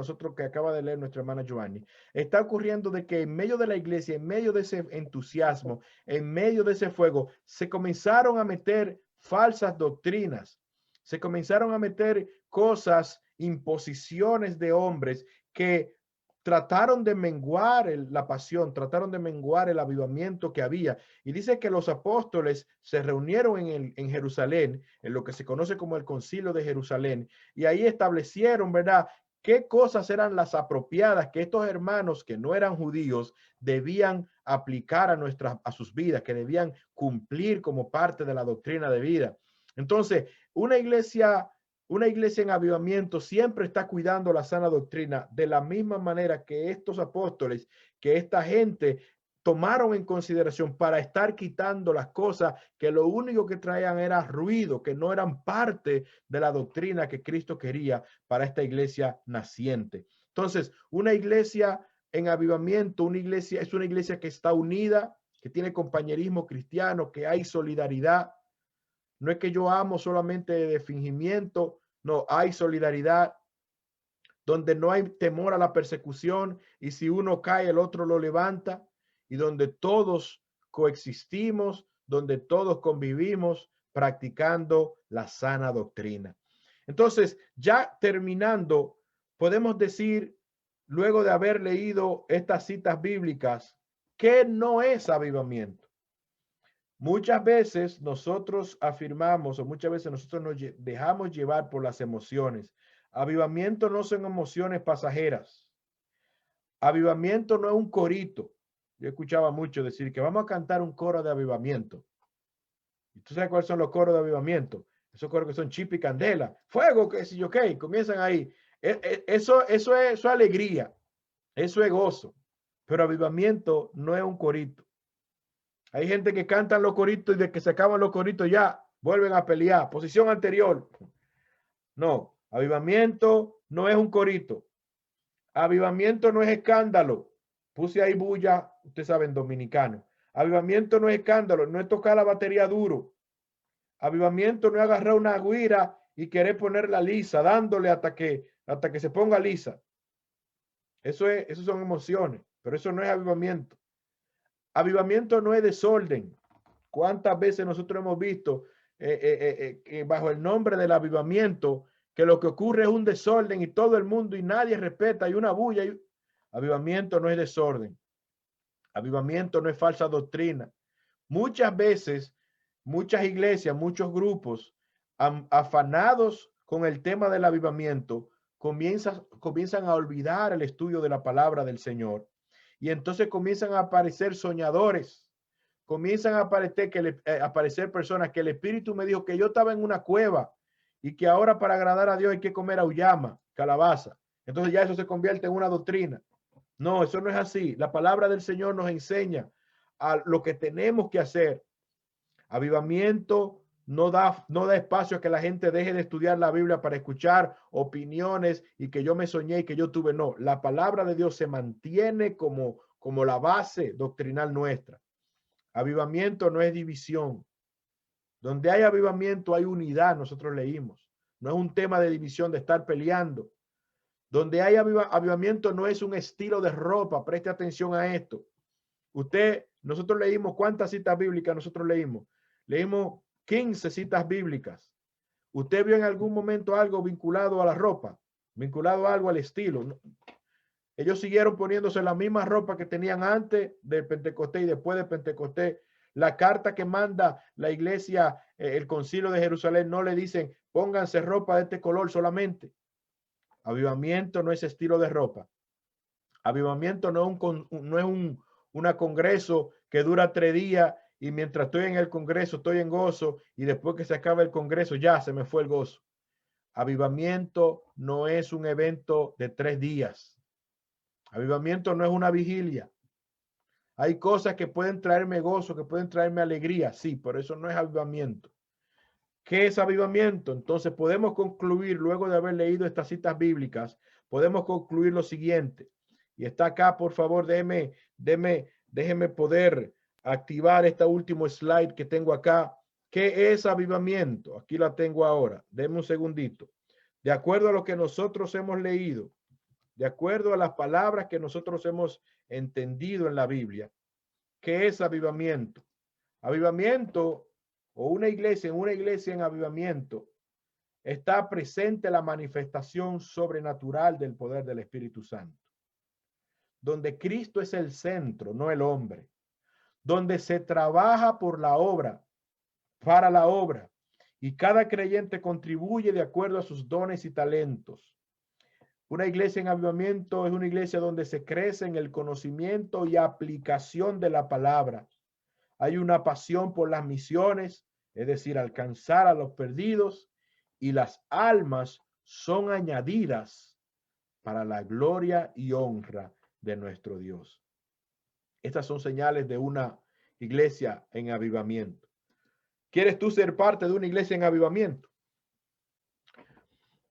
acaba de leer nuestra hermana Giovanni? Está ocurriendo de que en medio de la iglesia, en medio de ese entusiasmo, en medio de ese fuego, se comenzaron a meter falsas doctrinas, se comenzaron a meter cosas, imposiciones de hombres que trataron de menguar la pasión, trataron de menguar el avivamiento que había. Y dice que los apóstoles se reunieron en Jerusalén, en lo que se conoce como el Concilio de Jerusalén, y ahí establecieron, ¿verdad?, qué cosas eran las apropiadas que estos hermanos que no eran judíos debían aplicar a sus vidas, que debían cumplir como parte de la doctrina de vida. Entonces, una iglesia en avivamiento siempre está cuidando la sana doctrina de la misma manera que estos apóstoles, que esta gente tomaron en consideración para estar quitando las cosas que lo único que traían era ruido, que no eran parte de la doctrina que Cristo quería para esta iglesia naciente. Entonces, una iglesia en avivamiento, es una iglesia que está unida, que tiene compañerismo cristiano, que hay solidaridad. No es que yo amo solamente de fingimiento, no, hay solidaridad, donde no hay temor a la persecución y si uno cae el otro lo levanta, y donde todos coexistimos, donde todos convivimos practicando la sana doctrina. Entonces, ya terminando, podemos decir, luego de haber leído estas citas bíblicas, ¿qué no es avivamiento? Muchas veces nosotros afirmamos, o muchas veces nosotros nos dejamos llevar por las emociones. Avivamiento no son emociones pasajeras. Avivamiento no es un corito. Yo escuchaba mucho decir que vamos a cantar un coro de avivamiento. ¿Y tú sabes cuáles son los coros de avivamiento? Esos coros que son chip y candela. Fuego, que si yo qué, comienzan ahí. Eso es alegría. Eso es gozo. Pero avivamiento no es un corito. Hay gente que cantan los coritos y de que se acaban los coritos ya vuelven a pelear. Posición anterior. No, avivamiento no es un corito. Avivamiento no es escándalo. Puse ahí bulla, ustedes saben, dominicano. Avivamiento no es escándalo, no es tocar la batería duro. Avivamiento no es agarrar una guira y querer ponerla lisa, dándole hasta que se ponga lisa. Eso son emociones, pero eso no es avivamiento. Avivamiento no es desorden. ¿Cuántas veces nosotros hemos visto bajo el nombre del avivamiento que lo que ocurre es un desorden y todo el mundo y nadie respeta, hay una bulla? Avivamiento no es desorden. Avivamiento no es falsa doctrina. Muchas veces, muchas iglesias, muchos grupos afanados con el tema del avivamiento comienzan a olvidar el estudio de la palabra del Señor. Y entonces comienzan a aparecer soñadores, comienzan a aparecer personas que el Espíritu me dijo que yo estaba en una cueva y que ahora para agradar a Dios hay que comer auyama, calabaza. Entonces ya eso se convierte en una doctrina. No, eso no es así. La palabra del Señor nos enseña a lo que tenemos que hacer. Avivamiento no da espacio a que la gente deje de estudiar la Biblia para escuchar opiniones y que yo me soñé y que yo tuve. No, la palabra de Dios se mantiene como la base doctrinal nuestra. Avivamiento no es división. Donde hay avivamiento hay unidad, nosotros leímos. No es un tema de división, de estar peleando. Donde hay avivamiento no es un estilo de ropa. Preste atención a esto. Nosotros leímos, ¿cuántas citas bíblicas nosotros leímos? Leímos 15 citas bíblicas. ¿Usted vio en algún momento algo vinculado a la ropa? Vinculado a algo al estilo. Ellos siguieron poniéndose la misma ropa que tenían antes de Pentecostés y después de Pentecostés. La carta que manda la iglesia, el concilio de Jerusalén, no le dicen pónganse ropa de este color solamente. Avivamiento no es estilo de ropa. Avivamiento no es un congreso que dura 3 días y mientras estoy en el congreso estoy en gozo y después que se acaba el congreso ya se me fue el gozo. Avivamiento no es un evento de 3 días. Avivamiento no es una vigilia. Hay cosas que pueden traerme gozo, que pueden traerme alegría, sí, pero eso no es avivamiento. ¿Qué es avivamiento? Entonces podemos concluir, luego de haber leído estas citas bíblicas, podemos concluir lo siguiente. Y está acá, por favor, déjeme poder activar este último slide que tengo acá. ¿Qué es avivamiento? Aquí la tengo ahora. Deme un segundito. De acuerdo a lo que nosotros hemos leído, de acuerdo a las palabras que nosotros hemos entendido en la Biblia, ¿qué es avivamiento? Avivamiento o una iglesia en avivamiento está presente la manifestación sobrenatural del poder del Espíritu Santo, donde Cristo es el centro, no el hombre, donde se trabaja por la obra, para la obra, y cada creyente contribuye de acuerdo a sus dones y talentos. Una iglesia en avivamiento es una iglesia donde se crece en el conocimiento y aplicación de la palabra. Hay una pasión por las misiones, es decir, alcanzar a los perdidos, y las almas son añadidas para la gloria y honra de nuestro Dios. Estas son señales de una iglesia en avivamiento. ¿Quieres tú ser parte de una iglesia en avivamiento?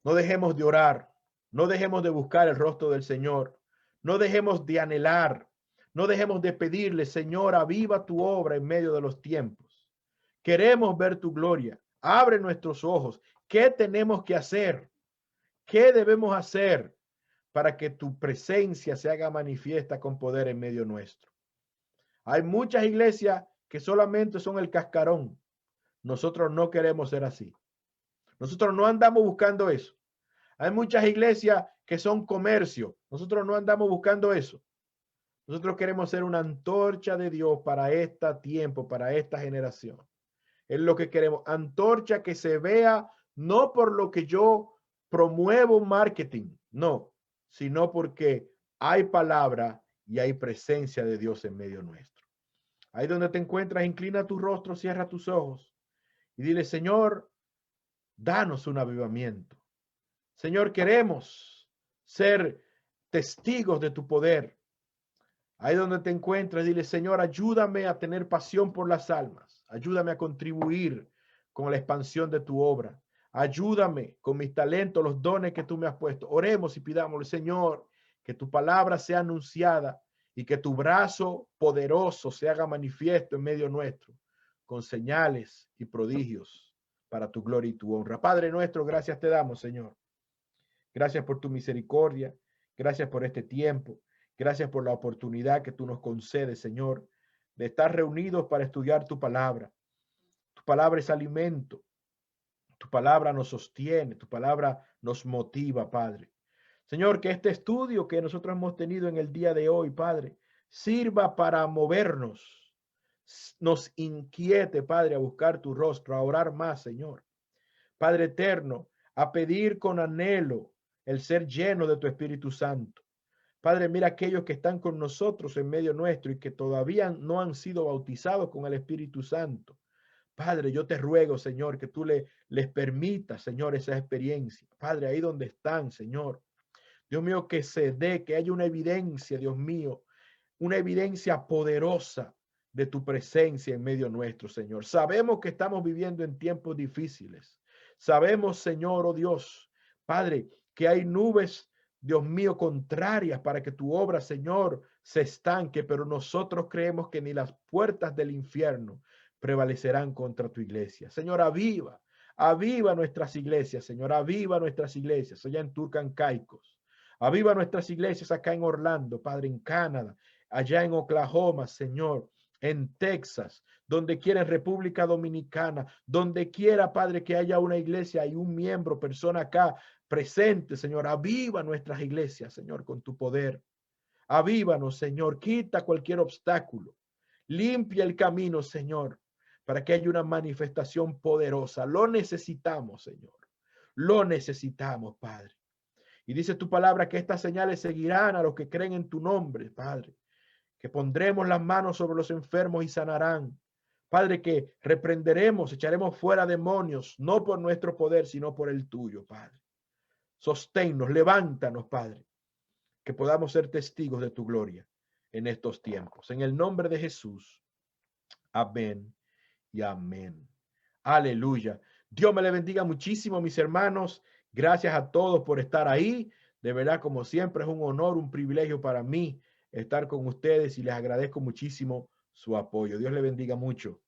No dejemos de orar, no dejemos de buscar el rostro del Señor, no dejemos de anhelar, no dejemos de pedirle, Señor, aviva tu obra en medio de los tiempos. Queremos ver tu gloria. Abre nuestros ojos. ¿Qué tenemos que hacer? ¿Qué debemos hacer para que tu presencia se haga manifiesta con poder en medio nuestro? Hay muchas iglesias que solamente son el cascarón. Nosotros no queremos ser así. Nosotros no andamos buscando eso. Hay muchas iglesias que son comercio. Nosotros no andamos buscando eso. Nosotros queremos ser una antorcha de Dios para este tiempo, para esta generación. Es lo que queremos. Antorcha que se vea no por lo que yo promuevo marketing, no, sino porque hay palabra y hay presencia de Dios en medio nuestro. Ahí donde te encuentras, inclina tu rostro, cierra tus ojos y dile, Señor, danos un avivamiento. Señor, queremos ser testigos de tu poder. Ahí donde te encuentras, dile, Señor, ayúdame a tener pasión por las almas. Ayúdame a contribuir con la expansión de tu obra. Ayúdame con mis talentos, los dones que tú me has puesto. Oremos y pidámosle, Señor, que tu palabra sea anunciada y que tu brazo poderoso se haga manifiesto en medio nuestro, con señales y prodigios para tu gloria y tu honra. Padre nuestro, gracias te damos, Señor. Gracias por tu misericordia. Gracias por este tiempo. Gracias por la oportunidad que tú nos concedes, Señor, de estar reunidos para estudiar tu palabra. Tu palabra es alimento. Tu palabra nos sostiene. Tu palabra nos motiva, Padre. Señor, que este estudio que nosotros hemos tenido en el día de hoy, Padre, sirva para movernos. Nos inquiete, Padre, a buscar tu rostro, a orar más, Señor. Padre eterno, a pedir con anhelo el ser lleno de tu Espíritu Santo. Padre, mira aquellos que están con nosotros en medio nuestro y que todavía no han sido bautizados con el Espíritu Santo. Padre, yo te ruego, Señor, que tú les permitas, Señor, esa experiencia. Padre, ahí donde están, Señor. Dios mío, que se dé, que haya una evidencia, Dios mío, una evidencia poderosa de tu presencia en medio nuestro, Señor. Sabemos que estamos viviendo en tiempos difíciles. Sabemos, Señor, oh Dios, Padre, que hay nubes Dios mío, contrarias para que tu obra, Señor, se estanque, pero nosotros creemos que ni las puertas del infierno prevalecerán contra tu iglesia. Señor, aviva nuestras iglesias, Señor, aviva nuestras iglesias allá en Turcan Caicos. Aviva nuestras iglesias acá en Orlando, Padre, en Canadá, allá en Oklahoma, Señor, en Texas, donde quiera, en República Dominicana, donde quiera, Padre, que haya una iglesia y un miembro, persona acá presente, Señor. Aviva nuestras iglesias, Señor, con tu poder. Avívanos, Señor. Quita cualquier obstáculo. Limpia el camino, Señor, para que haya una manifestación poderosa. Lo necesitamos, Señor. Lo necesitamos, Padre. Y dice tu palabra que estas señales seguirán a los que creen en tu nombre, Padre. Que pondremos las manos sobre los enfermos y sanarán. Padre, que reprenderemos, echaremos fuera demonios, no por nuestro poder, sino por el tuyo, Padre. Sosténnos, levántanos, Padre, que podamos ser testigos de tu gloria en estos tiempos. En el nombre de Jesús. Amén y amén. Aleluya. Dios me le bendiga muchísimo, mis hermanos. Gracias a todos por estar ahí. De verdad, como siempre, es un honor, un privilegio para mí estar con ustedes y les agradezco muchísimo su apoyo. Dios le bendiga mucho.